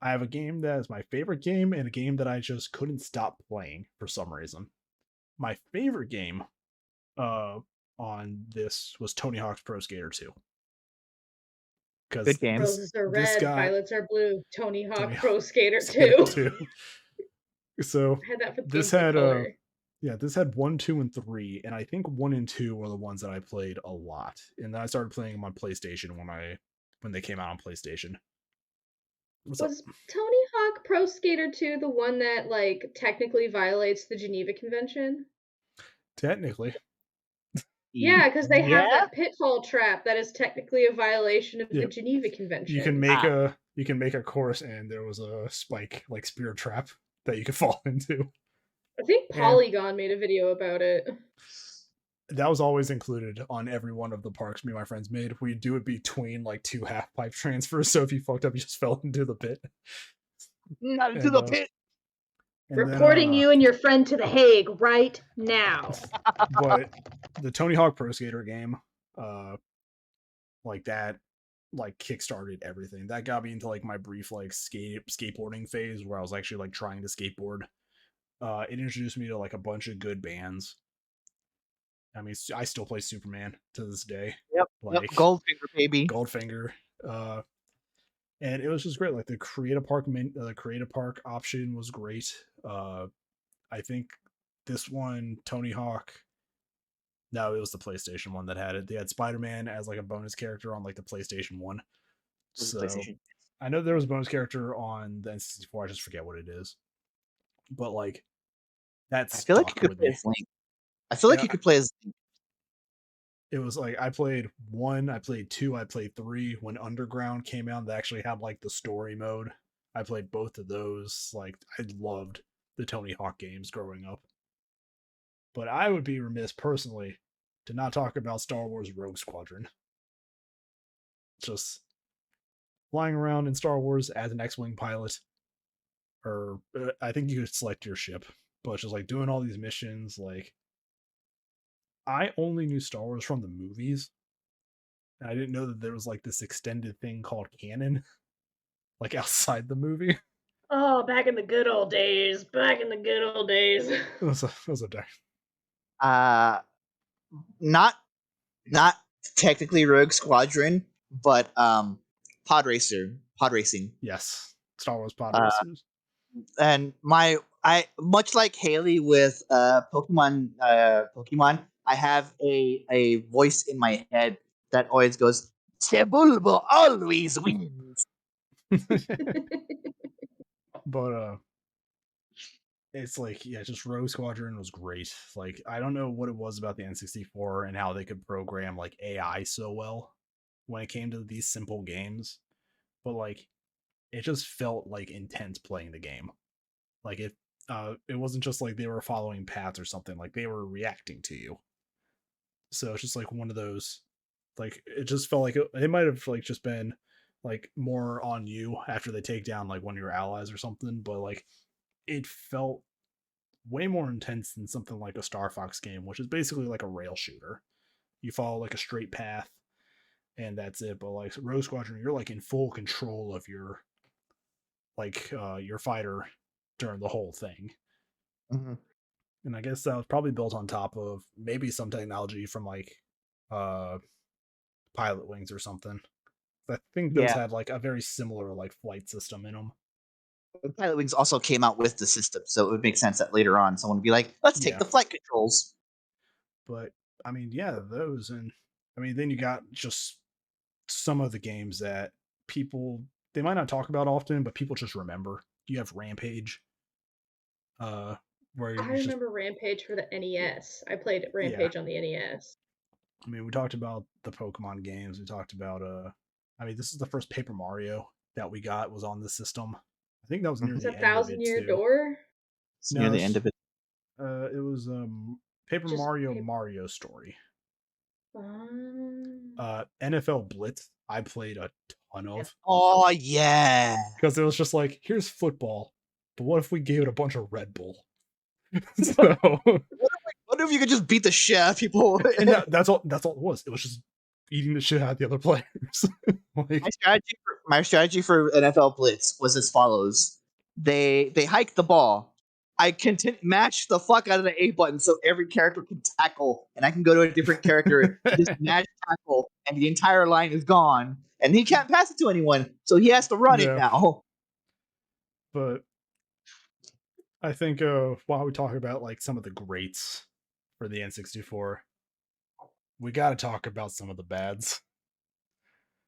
I have a game that is my favorite game and a game that I just couldn't stop playing for some reason. My favorite game on this was Tony Hawk's Pro Skater 2. Good game. Roses are red, violets are blue. Tony Hawk Pro Skater 2. So I had that for this had this had 1, 2, and 3, and I think 1 and 2 were the ones that I played a lot. And then I started playing them on PlayStation when they came out on PlayStation. Was Tony Hawk Pro Skater 2 the one that like technically violates the Geneva Convention? Technically. Yeah, because they have that pitfall trap that is technically a violation of the Geneva Convention. You can make a course, and there was a spike like spear trap that you could fall into. I think Polygon made a video about it. That was always included on every one of the parks me and my friends made. We do it between like 2 half pipe transfers, so if you fucked up, you just fell into the pit. Not into the pit. Reporting you and your friend to The Hague right now. But the Tony Hawk Pro Skater game, like that, like kickstarted everything. That got me into like my brief like skateboarding phase where I was actually like trying to skateboard. It introduced me to like a bunch of good bands. I mean, I still play Superman to this day. Yep. Like Goldfinger, baby. Goldfinger. And it was just great. Like the Create a Park option was great. I think this one, Tony Hawk. No, it was the PlayStation one that had it. They had Spider-Man as like a bonus character on like the PlayStation 1. So I know there was a bonus character on the N64. I just forget what it is. But like that's I feel like you could play as Link. I feel like you could play as Link. it was like I played 1, I played 2, I played 3 when Underground came out. They actually had like the story mode. I played both of those. Like I loved the Tony Hawk games growing up. But I would be remiss personally to not talk about Star Wars Rogue Squadron. Just flying around in Star Wars as an X-Wing pilot, or I think you could select your ship, but just like doing all these missions. Like I only knew Star Wars from the movies. I didn't know that there was like this extended thing called canon, like outside the movie. Oh, back in the good old days. Back in the good old days. It was a dark. Not not technically Rogue Squadron, but pod racing. Yes, Star Wars Pod Uh, Racers. And I much like Haley with Pokemon, I have a voice in my head that always goes, Sebulba always wins. But it's like, yeah, just Rogue Squadron was great. Like I don't know what it was about the N64 and how they could program like AI so well when it came to these simple games, but like it just felt like intense playing the game. Like it wasn't just like they were following paths or something, like they were reacting to you. So it's just like one of those, like it just felt like it might have like just been like more on you after they take down like one of your allies or something, but like it felt way more intense than something like a Star Fox game, which is basically like a rail shooter. You follow like a straight path and that's it. But like Rogue Squadron, you're like in full control of your your fighter during the whole thing. Mm-hmm. And I guess that was probably built on top of maybe some technology from like Pilot Wings or something. I think those had like a very similar like flight system in them. Pilot Wings also came out with the system, so it would make sense that later on someone would be like, let's take the flight controls. But I mean, yeah, those, and I mean, then you got just some of the games that people, they might not talk about often, but people just remember. You have Rampage, where I remember Rampage for the NES. I played Rampage on the NES. I mean, we talked about the Pokemon games. We talked about I mean, this is the first Paper Mario that we got was on the system. I think that was near the end of it Thousand-Year too. Door? It's near the end of it. It was Paper Mario Story. NFL Blitz, I played a ton of. Oh yeah, because it was just like, here's football, but what if we gave it a bunch of Red Bull? So what if you could just beat the shit out of people? And that's all it was. It was just eating the shit out of the other players. Like, my strategy for NFL Blitz was as follows: they hike the ball. I can match the fuck out of the A button so every character can tackle, and I can go to a different character, just match tackle, and the entire line is gone, and he can't pass it to anyone, so he has to run it now. But I think while we talk about like some of the greats for the N64, we got to talk about some of the bads.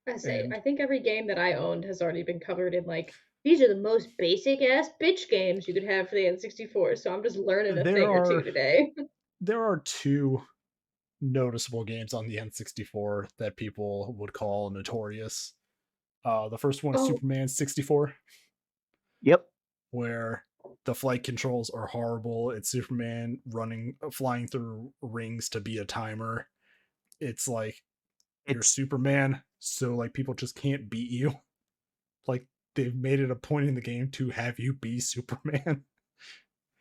I think every game that I owned has already been covered in like, these are the most basic ass bitch games you could have for the N64. So I'm just learning a thing or two today. There are two noticeable games on the N64 that people would call notorious. The first one is Superman 64. Yep. Where the flight controls are horrible. It's Superman flying through rings to beat a timer. It's like you're Superman, so like people just can't beat you. Like they've made it a point in the game to have you be Superman.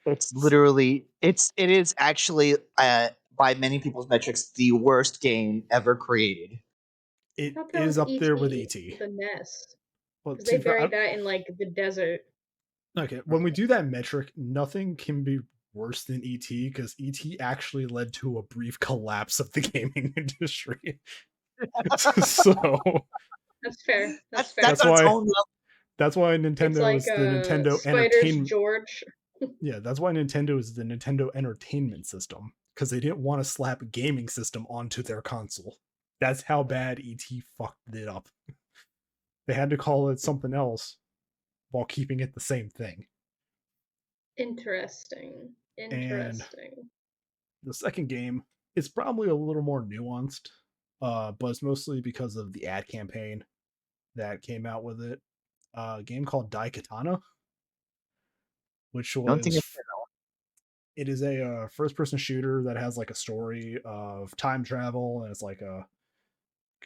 It's literally it is actually by many people's metrics the worst game ever created. It is up there with ET. The Nest. Well, they buried that in like the desert. Okay, when we do that metric, nothing can be worse than ET because ET actually led to a brief collapse of the gaming industry. So that's fair. That's why Nintendo like, is the Nintendo Entertainment. George. Yeah, that's why Nintendo is the Nintendo Entertainment System, because they didn't want to slap a gaming system onto their console. That's how bad ET fucked it up. They had to call it something else while keeping it the same thing. Interesting. And the second game It's probably a little more nuanced, but it's mostly because of the ad campaign that came out with it. A game called Katana, which Don't think was it's it is a first person shooter that has like a story of time travel, and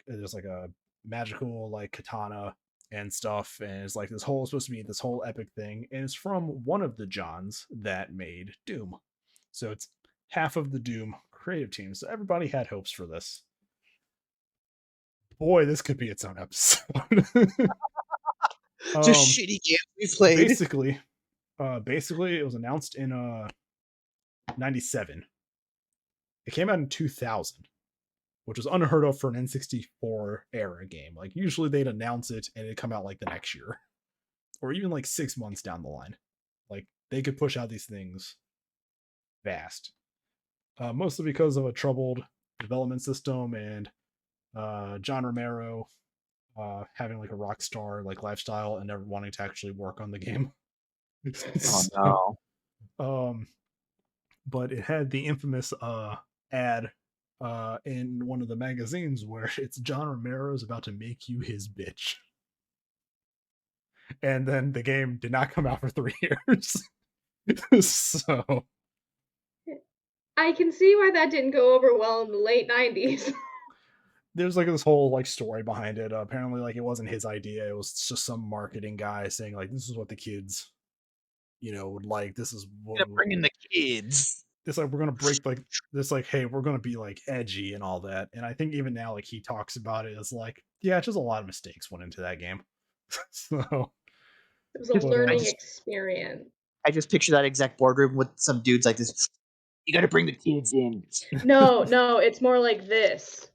there's like a magical like katana and stuff, and it's like this whole supposed to be this whole epic thing, and it's from one of the Johns that made Doom, so it's half of the Doom creative team. So everybody had hopes for this. Boy, this could be its own episode. just shitty games we played. Basically, it was announced in 97. It came out in 2000, which was unheard of for an N64 era game. Like usually they'd announce it and it'd come out like the next year, or even like 6 months down the line. Like they could push out these things fast, mostly because of a troubled development system and John Romero having like a rock star like lifestyle and never wanting to actually work on the game. Oh no. But it had the infamous ad in one of the magazines where it's John Romero's about to make you his bitch. And then the game did not come out for 3 years. So I can see why that didn't go over well in the late 90s. there's like this whole like story behind it. Apparently, like it wasn't his idea. It was just some marketing guy saying like, "This is what the kids, would like. This is what Bring in the kids." It's like we're gonna break like this. Like, hey, we're gonna be like edgy and all that. And I think even now, like he talks about it as like, yeah, just a lot of mistakes went into that game. So it was a learning experience. I just picture that exact boardroom with some dudes like this. You got to bring the kids in. No, it's more like this.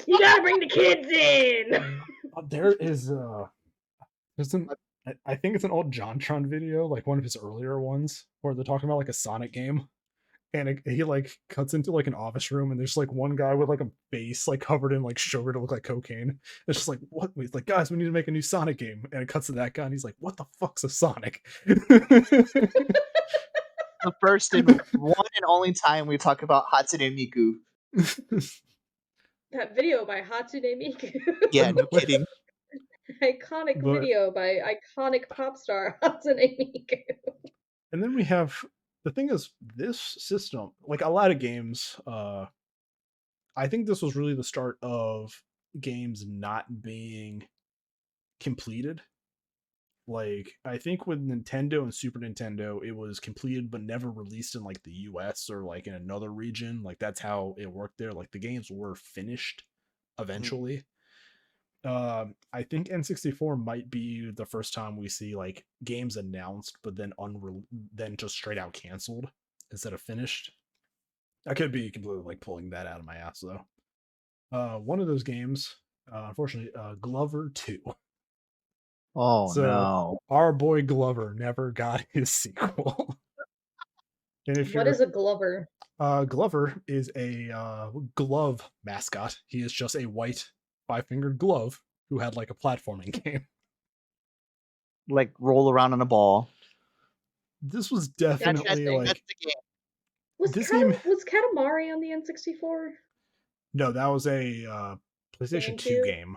You gotta bring the kids in. There is there's an I think it's an old JonTron video, like one of his earlier ones, where they're talking about like a Sonic game, and he like cuts into like an office room, and there's like one guy with like a face like covered in like sugar to look like cocaine. It's just like, what? He's like, guys, we need to make a new Sonic game, and it cuts to that guy, and he's like, what the fuck's a Sonic? The first and one and only time we talk about Hatsune Miku. That video by Hatsune Miku. Yeah, no kidding. Iconic video by iconic pop star Hatsune Miku. And then we have the thing is this system, like a lot of games, I think this was really the start of games not being completed. Like I think with Nintendo and Super Nintendo, it was completed but never released in like the US or like in another region. Like that's how it worked there. Like the games were finished eventually. I think N64 might be the first time we see like games announced but then then just straight out canceled instead of finished. I could be completely like pulling that out of my ass though. One of those games, unfortunately, Glover 2. Oh no! Our boy Glover never got his sequel. And what is a Glover? Glover is a glove mascot. He is just a white 5-fingered glove who had like a platforming game. Like roll around on a ball. This was definitely like that's the game. Was Katamari on the N64? No, that was a PlayStation 2 game.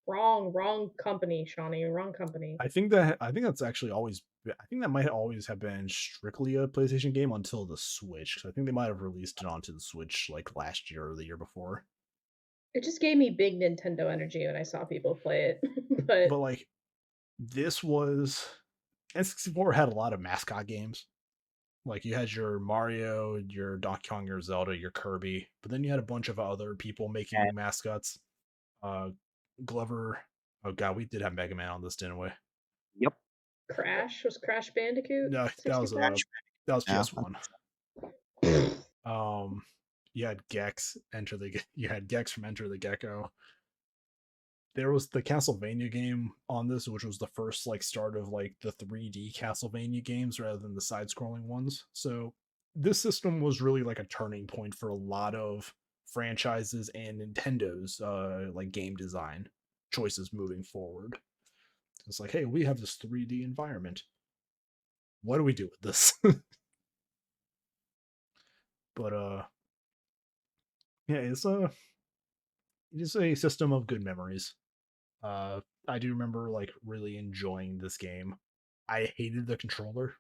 Wrong company, Shawnee. Wrong company. I think that's actually always. I think that might always have been strictly a PlayStation game until the Switch. So I think they might have released it onto the Switch like last year or the year before. It just gave me big Nintendo energy when I saw people play it. but like, this was N64 had a lot of mascot games. Like you had your Mario, your Donkey Kong, your Zelda, your Kirby, but then you had a bunch of other people making mascots. Glover. Oh god, we did have Mega Man on this, didn't we? Yep. Crash was Crash Bandicoot. No, that was PS1. You had Gex You had Gex from Enter the Gecko. There was the Castlevania game on this, which was the first like start of like the 3D Castlevania games rather than the side-scrolling ones. So this system was really like a turning point for a lot of franchises and Nintendo's like game design choices moving forward. It's like, hey, we have this 3D environment. What do we do with this? But yeah, it is a system of good memories. I do remember like really enjoying this game. I hated the controller.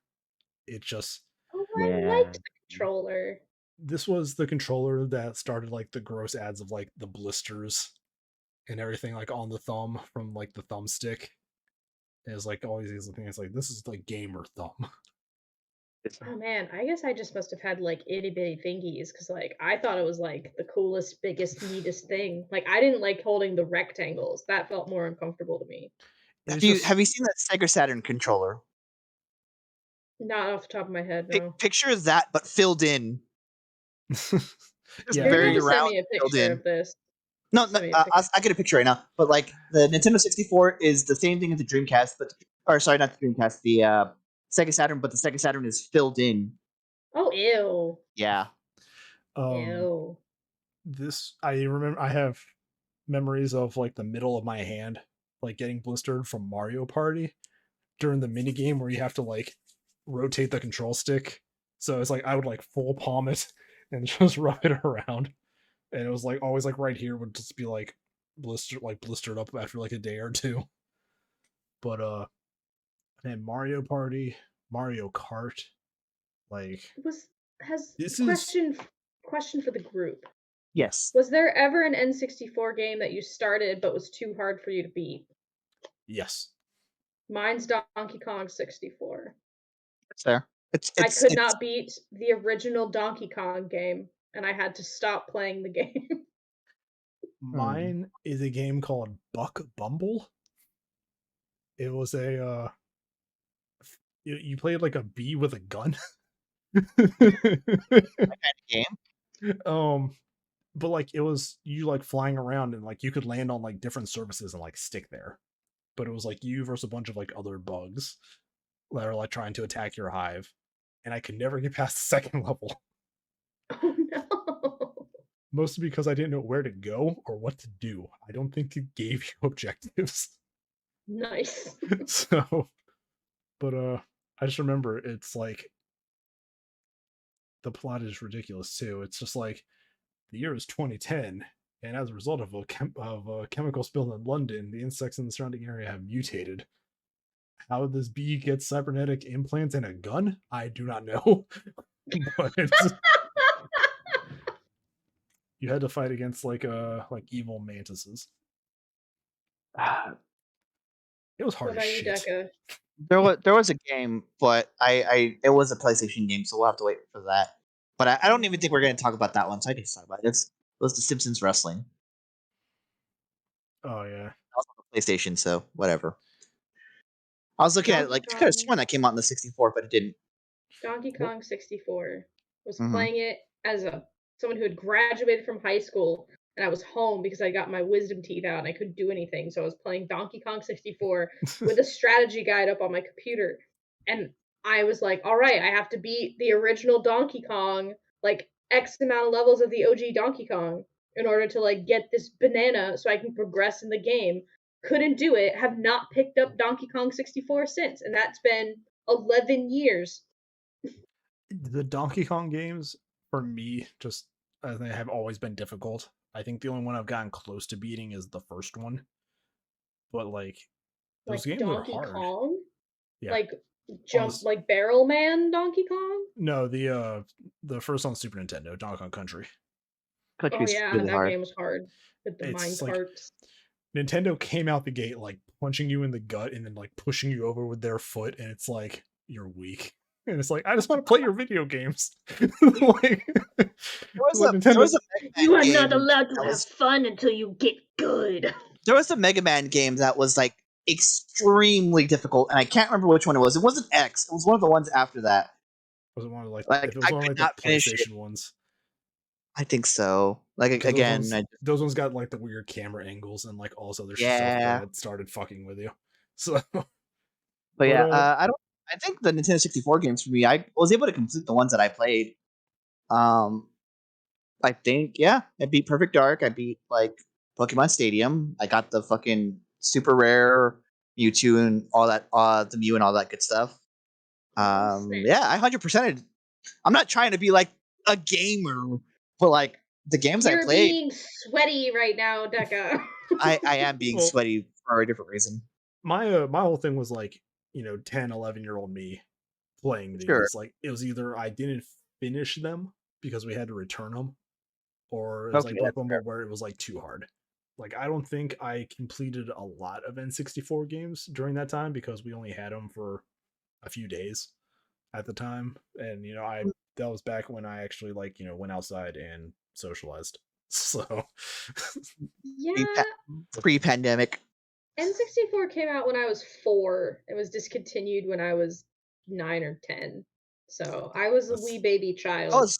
It just Oh, I Yeah. liked the controller. this was the controller that started like the gross ads of like the blisters and everything like on the thumb from like the thumbstick. It was like always these things like this is like gamer thumb. Oh man, I guess I just must have had like itty bitty fingies because like I thought it was like the coolest, biggest, neatest thing. Like I didn't like holding the rectangles. That felt more uncomfortable to me. It's Have just you seen that Sega Saturn controller? Not off the top of my head, no. Picture that, but filled in. Just yeah, You're gonna very have to send round, me a filled picture in. of this. No, Send me a picture. I get a picture right now. But like the Nintendo 64 is the same thing as the Dreamcast, or sorry, not the Dreamcast, the Sega Saturn, but the Sega Saturn is filled in. Oh, ew. Yeah. Ew. this I remember I have memories of like the middle of my hand like getting blistered from Mario Party during the mini game where you have to like rotate the control stick. So it's like I would like full palm it and just rub it around. And it was like always like right here would just be like blistered up after like a day or two. But man, Mario Party, Mario Kart, like this is Question for the group. Yes. Was there ever an N64 game that you started but was too hard for you to beat? yes. Mine's Donkey Kong 64. It's there. I could not beat the original Donkey Kong game, and I had to stop playing the game. Mine is a game called Buck Bumble. It was a you played like a bee with a gun. game. But like it was you like flying around and like you could land on like different surfaces and like stick there. But it was like you versus a bunch of like other bugs that are like trying to attack your hive. And I could never get past the second level. Oh no. Mostly because I didn't know where to go or what to do. I don't think it gave you objectives. Nice. So but I just remember it's like the plot is ridiculous too. It's just like the year is 2010, and as a result of a chemical spill in London, the insects in the surrounding area have mutated. How this bee gets cybernetic implants and a gun, I do not know. But you had to fight against like evil mantises. It was hard What as about you, shit. Deca? There was a game, but it was a PlayStation game, so we'll have to wait for that. But I don't even think we're going to talk about that one, so I can talk about it. It was the Simpsons wrestling. Oh yeah. That was on the PlayStation, so whatever. I was looking at it like I could have sworn that came out in the 64, but it didn't. Donkey Kong 64. Was Mhm. playing it as someone who had graduated from high school, and I was home because I got my wisdom teeth out and I couldn't do anything. So I was playing Donkey Kong 64 with a strategy guide up on my computer. And I was like, all right, I have to beat the original Donkey Kong, like X amount of levels of the OG Donkey Kong in order to like get this banana so I can progress in the game. Couldn't do it, have not picked up Donkey Kong 64 since, and that's been 11 years. The Donkey Kong games for me just I think have always been difficult. I think the only one I've gotten close to beating is the first one. But like those Like games are Donkey hard. Kong? Yeah. Like jump like Barrel Man Donkey Kong? No, the first on Super Nintendo, Donkey Kong Country. Oh yeah, really that hard. game was hard with the mine It's like carts. Nintendo came out the gate like punching you in the gut and then like pushing you over with their foot, and it's like you're weak. And it's like I just want to play your video games. Like, There was a You are game not allowed to that have was- fun until you get good. There was a Mega Man game that was like extremely difficult, and I can't remember which one it was. It wasn't X. It was one of the ones after that. was it one of Like, if it was I one of could like not the finish it. PlayStation ones? I think so. Like 'Cause again, those ones got like the weird camera angles and like all this other stuff Yeah. that started fucking with you. So but yeah, I think the Nintendo 64 games for me, I was able to complete the ones that I played. I think I beat Perfect Dark. I beat like Pokemon Stadium. I got the fucking super rare Mewtwo and all that, the Mew and all that good stuff. Nice. Yeah, I 100%. I'm not trying to be like a gamer, but like the games I You're played, being sweaty right now, Deca. I am being Well, sweaty for a different reason. my whole thing was like, 10, 11-year-old me playing Sure. these. Like, it was either I didn't finish them because we had to return them, or it was Okay, like Black that's Bumble fair. where it was like too hard. Like, I don't think I completed a lot of N64 games during that time because we only had them for a few days at the time, and that was back when I actually went outside and socialized. So Yeah, Pre-pandemic. N64 came out when I was 4. It was discontinued when I was 9 or 10. So I was a wee baby I child. was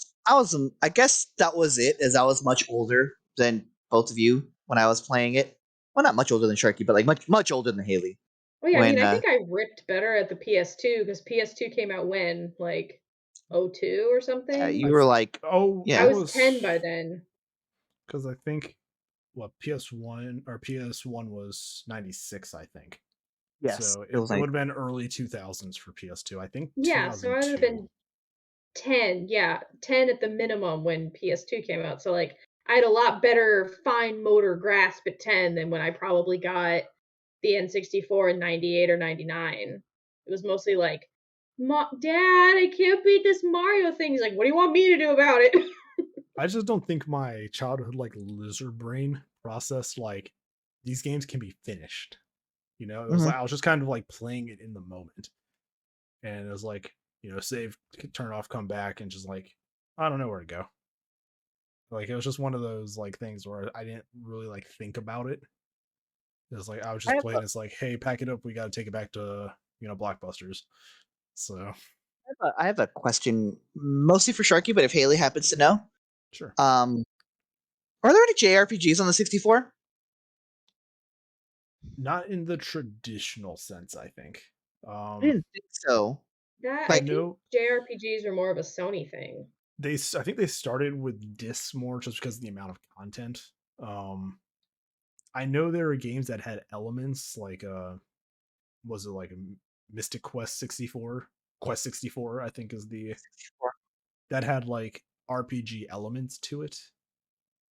I guess that was it, as I was much older than both of you when I was playing it. Well, not much older than Sharky, but like much older than Haley. Well, yeah, I mean, When I think I ripped better at the PS2 because PS2 came out when, like, 02 or something. you were like, oh, yeah, I it was was 10 by then. because I think PS1 was 96, I think. yes, So it it was would like, have been early 2000s for PS2. I think Yeah, so I would have 2002. been 10. Yeah, 10 at the minimum when PS2 came out. So, like, I had a lot better fine motor grasp at 10 than when I probably got the N64 in 98 or 99. It was mostly like, Dad, I can't beat this Mario thing. He's like, what do you want me to do about it? I just don't think my childhood lizard brain processed these games can be finished. It was like I was just kind of like playing it in the moment, and it was like save, turn off, come back, and just like I don't know where to go. Like it was just one of those things where I didn't really think about it. It was like I was I just have playing. It's like, hey, pack it up. We got to take it back to Blockbusters. So I have a question, mostly for Sharky, but if Haley happens to know, sure, are there any JRPGs on the 64? not in the traditional sense. I think. I didn't think so. That I Like, think No, JRPGs are more of a Sony thing. I think they started with discs more just because of the amount of content. I know there are games that had elements was it like a Mystic Quest 64? Quest 64, I think is the 64. that had RPG elements to it.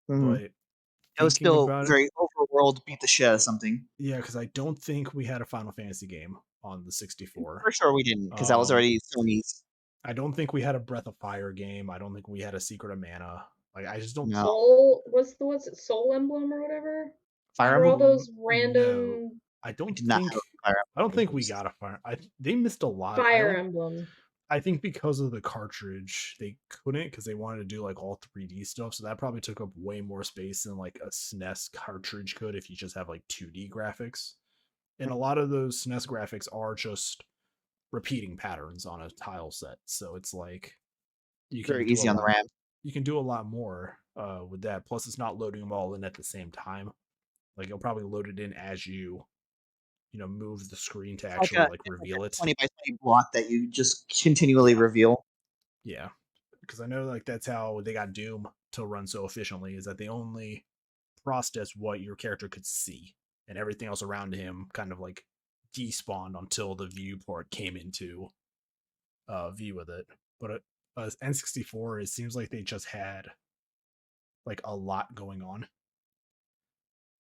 Mhm. But It was thinking still about it, very overworld, beat the shit out of something. yeah, because I don't think we had a Final Fantasy game on the 64. For sure we didn't, because that was Um, already Sony's. I don't think we had a Breath of Fire game. I don't think we had a Secret of Mana. Like I just don't. No. Soul what's it, Soul Emblem or whatever? Fire Were all Emblem? those No, random I We don't did not think. have a Fire I don't Emblem think we boost. got a Fire. They missed a lot. Fire Emblem? I think because of the cartridge, they couldn't because they wanted to do all 3D stuff. So that probably took up way more space than a SNES cartridge could if you just have 2D graphics. And a lot of those SNES graphics are just repeating patterns on a tile set. So it's like you can Very do a easy on the lot. RAM. You can do a lot more with that. Plus, it's not loading them all in at the same time. Like you'll probably load it in as you move the screen to actually It's like reveal a it. 20 by 20 block that you just continually reveal. Yeah, because I know that's how they got Doom to run so efficiently, is that they only processed what your character could see, and everything else around him kind of despawned until the viewport came into view with it. But N64, it seems like they just had a lot going on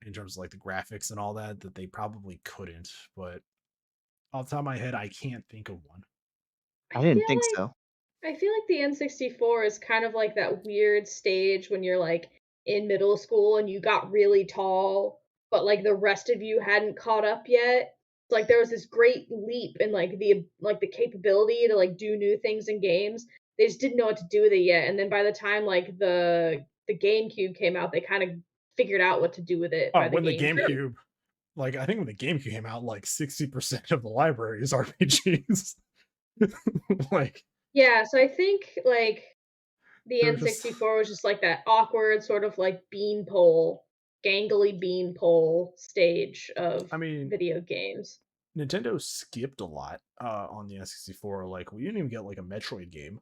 in terms of the graphics and all that they probably couldn't. But off the top of my head, I can't think of one. I I feel didn't think like so. I feel like the N64 is kind of like that weird stage when you're in middle school and you got really tall, but the rest of you hadn't caught up yet. Like there was this great leap in the capability to do new things in games. They just didn't know what to do with it yet. And then by the time the GameCube came out, they kind of figured out what to do with it Oh, by the when the GameCube. GameCube, I think when the GameCube came out, 60% of the library is RPGs. Yeah, so I think the they're just. N64 was just that awkward sort of beanpole, gangly beanpole stage of I mean, video games. Nintendo skipped a lot on the N64. We didn't even get a Metroid game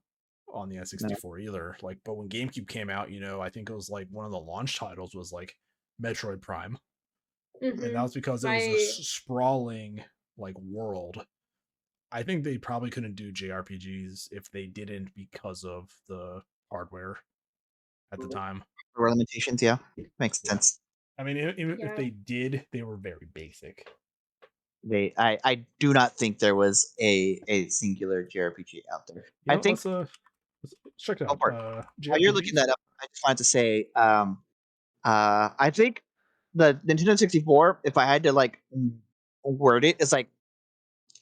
on the No. N64 either. But when GameCube came out, I think it was one of the launch titles was Metroid Prime, and that was because it was a sprawling world. I think they probably couldn't do JRPGs if they didn't because of the hardware at the time. There were limitations, yeah. Makes Yeah. sense. I mean, even Yeah. if they did, they were very basic. I do not think there was a singular JRPG out there. You I know, think let's check it go out. for it. While you're looking JRPGs. that up, I just wanted to say, I think the Nintendo 64, if I had to like word it, is like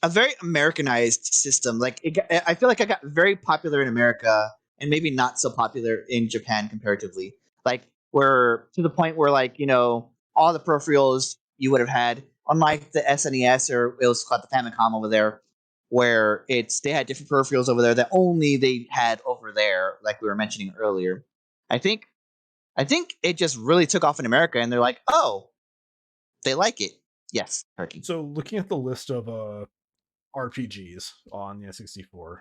a very Americanized system. Like I feel like it got very popular in America and maybe not so popular in Japan comparatively. Like we're to the point where like all the peripherals you would have had, unlike the SNES or it was called the Famicom over there, where they had different peripherals over there that only they had over there, like we were mentioning earlier. I think I think it just really took off in America, and they're like, oh, they like it. Yes, Turkey. So looking at the list of RPGs on the N64,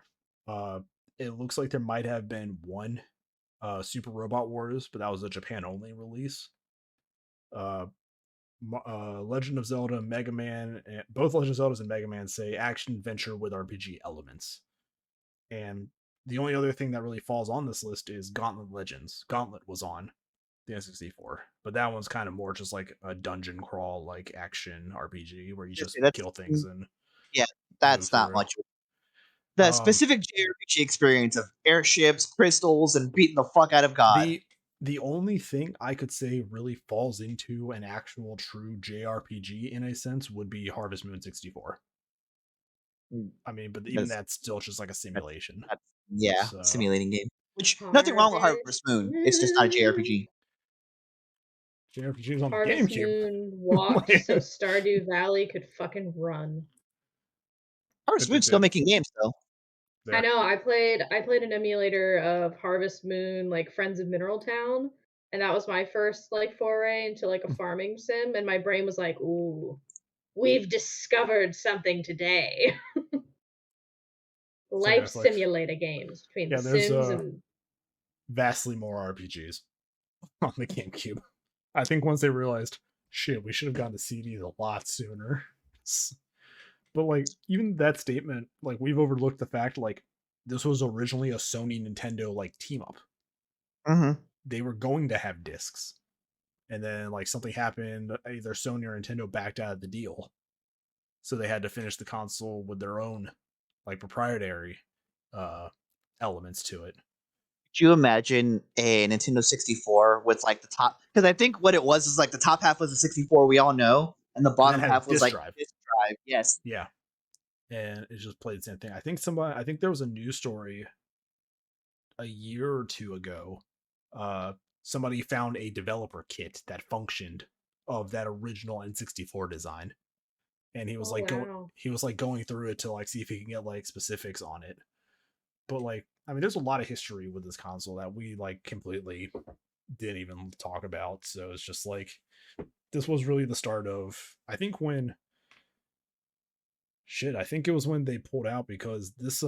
it looks like there might have been one Super Robot Wars, but that was a Japan only release. Legend of Zelda, Mega Man, both Legend of Zeldas and Mega Man say action adventure with RPG elements. And the only other thing that really falls on this list is Gauntlet Legends. Gauntlet was on the N64, but that one's kind of more just like a dungeon crawl, like action RPG where you just kill things and Yeah, move that's not through. much. The specific JRPG experience of airships, crystals, and beating the fuck out of God. The only thing I could say really falls into an actual true JRPG in a sense would be Harvest Moon 64. I mean, but even that's still just like a simulation. Yeah, So, simulating game. Which nothing wrong with Harvest Moon. It's just not a JRPG. JRPGs on Harvest the GameCube. Moon walked so Stardew Valley could fucking run. Harvest Moon's still making games though. Yeah. I know. I played an emulator of Harvest Moon, like Friends of Mineral Town, and that was my first like foray into like a farming sim, and my brain was like, "Ooh, we've discovered something today." Life simulator games between The Sims and vastly more RPGs on the GameCube. I think once they realized, shit, we should have gotten the CDs a lot sooner. But like even that statement, like we've overlooked the fact like this was originally a Sony Nintendo like team up. Mm-hmm. They were going to have discs, and then like something happened. Either Sony or Nintendo backed out of the deal, so they had to finish the console with their own like proprietary elements to it. Could you imagine a Nintendo 64 with like the top? Because I think what it was is like the top half was the 64 we all know, and the bottom half was like disk drive. Yes. Yeah. And it just played the same thing. I think there was a news story a year or two ago. Somebody found a developer kit that functioned of that original N64 design. And he was going through it to like see if he can get like specifics on it. But like, I mean, there's a lot of history with this console that we like completely didn't even talk about. So it's just like this was really the start of I think it was when they pulled out because this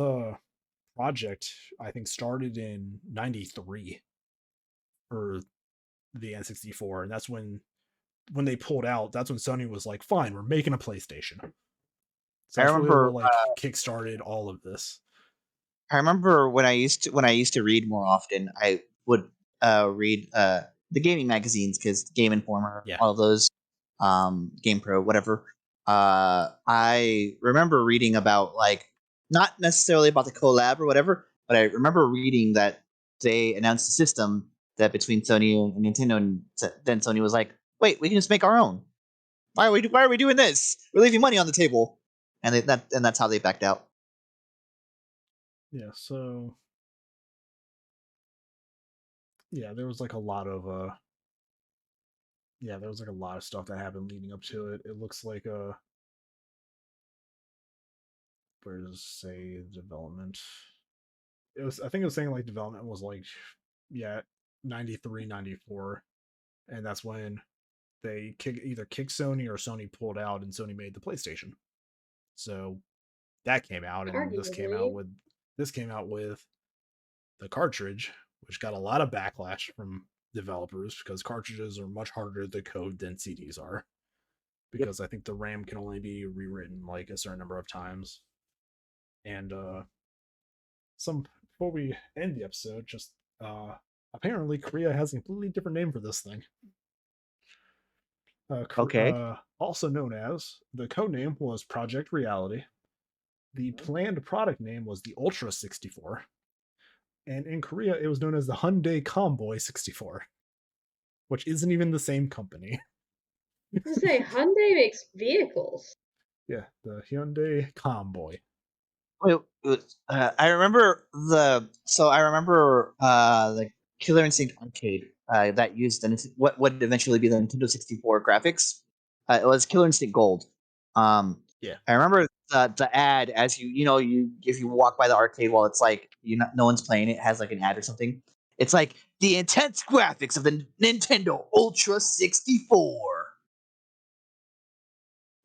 project I think started in 93 for the N64, and that's when they pulled out, that's when Sony was like, fine, we're making a PlayStation. So that's really what like kickstarted all of this. I remember when I used to read more often, I would read the gaming magazines because Game Informer, all of those, Game Pro, whatever. I remember reading about like not necessarily about the collab or whatever, but I remember reading that they announced a system that between Sony and Nintendo, and then Sony was like, "Wait, we can just make our own. Why are we doing this? We're leaving money on the table," and that's how they backed out. Yeah, so yeah, there was like a lot of stuff that happened leading up to it. It looks like where does it say development? I think it was saying like development was like 93, 94, and that's when they either kicked Sony or Sony pulled out and Sony made the PlayStation. So that came out, and this came out with the cartridge, which got a lot of backlash from developers because cartridges are much harder to code than CDs are. Because I think the RAM can only be rewritten like a certain number of times. And before we end the episode, just Apparently Korea has a completely different name for this thing. Okay. Also known as, the code name was Project Reality. The planned product name was the Ultra 64. And in Korea, it was known as the Hyundai Convoy 64, which isn't even the same company. I was gonna say Hyundai makes vehicles. Yeah, the Hyundai Convoy. I remember the Killer Instinct arcade that used what would eventually be the Nintendo 64 graphics. It was Killer Instinct Gold. Yeah. I remember the ad as you if you walk by the arcade while it's like no one's playing, it has like an ad or something. It's like the intense graphics of the Nintendo Ultra 64.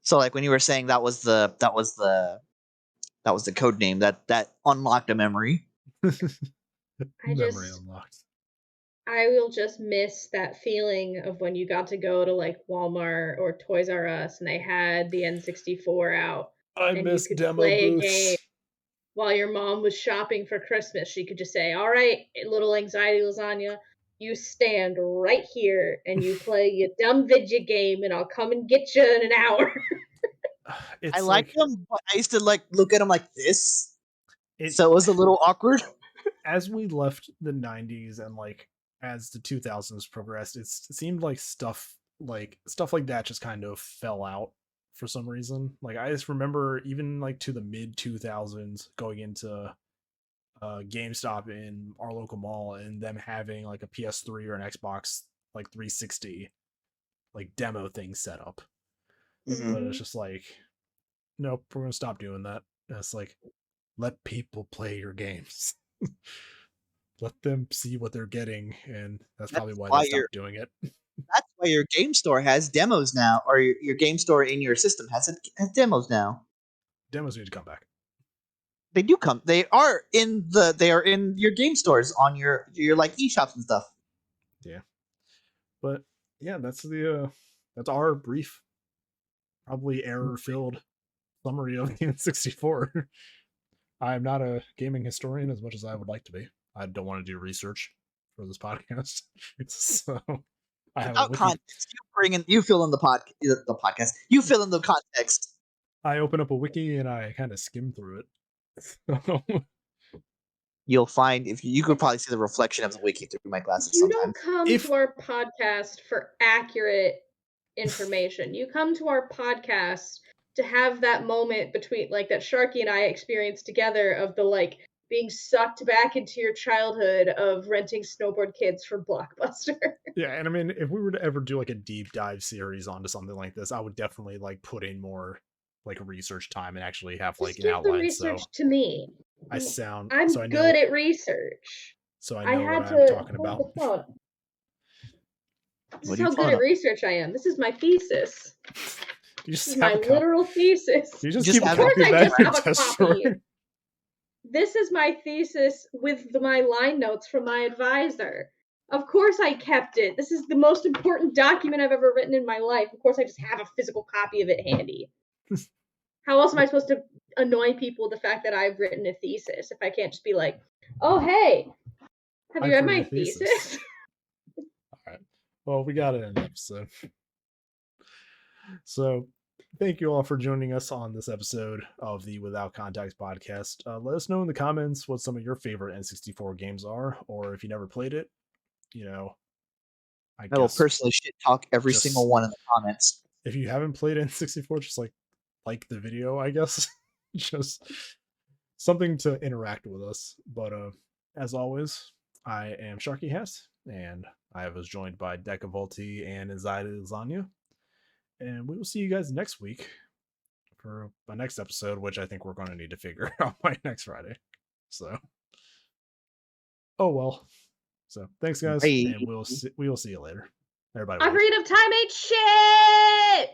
So like when you were saying that was the code name that unlocked a memory. Memory unlocked. I will just miss that feeling of when you got to go to like Walmart or Toys R Us and they had the N64 out. I and miss you could demo play booths. a game while your mom was shopping for Christmas. She could just say, "All right, little AnxietyLasagna, you stand right here and you play your dumb video game, and I'll come and get you in an hour." I liked them, but I used to like look at them like this, so it was a little awkward. As we left the 90s and like as the 2000s progressed, it seemed like stuff like that just kind of fell out for some reason. Like I just remember even like to the mid 2000s going into GameStop in our local mall and them having like a PS3 or an Xbox like 360 like demo thing set up. Mm-hmm. But it's just like, nope, we're gonna stop doing that. And it's like, let people play your games. Let them see what they're getting, and that's probably why they stopped doing it. That's why your game store has demos now, or your game store in your system has demos now. Demos need to come back. They do come. They are in your game stores on your like eShops and stuff. Yeah, but yeah, that's our brief, probably error-filled summary of the N64. I'm not a gaming historian as much as I would like to be. I don't want to do research for this podcast, so I have Without context, you fill in the podcast. You fill in the context. I open up a wiki and I kind of skim through it. You'll find if you could probably see the reflection of the wiki through my glasses. You sometimes. don't come to our podcast for accurate information. You come to our podcast to have that moment between like that Sharky and I experienced together of the like being sucked back into your childhood of renting snowboard kids for Blockbuster. Yeah, and I mean, if we were to ever do like a deep dive series onto something like this, I would definitely like put in more like research time and actually have like an outline. The research to me. I'm good at research. So I know what I'm talking about. This is how good at research I am. This is my thesis. This is my literal thesis. You just keep a copy of that in your test drawer. This is my thesis with my line notes from my advisor. Of course I kept it. This is the most important document I've ever written in my life. Of course I just have a physical copy of it handy. How else am I supposed to annoy people with the fact that I've written a thesis if I can't just be like, "Oh, hey, have you read my thesis?" All right. Well, we got it in an episode. So thank you all for joining us on this episode of the Without Context podcast. Let us know in the comments what some of your favorite N64 games are, or if you never played it, I will personally shit talk every single one in the comments. If you haven't played N64, just like the video, I guess. Just something to interact with us. But as always, I am SharkyHat, and I was joined by Decavolty and AnxietyLasagna. And we will see you guys next week for my next episode, which I think we're going to need to figure out by next Friday. So, oh well. So thanks, guys, and we will see you later. Everybody. Ocarina of Time ain't shit.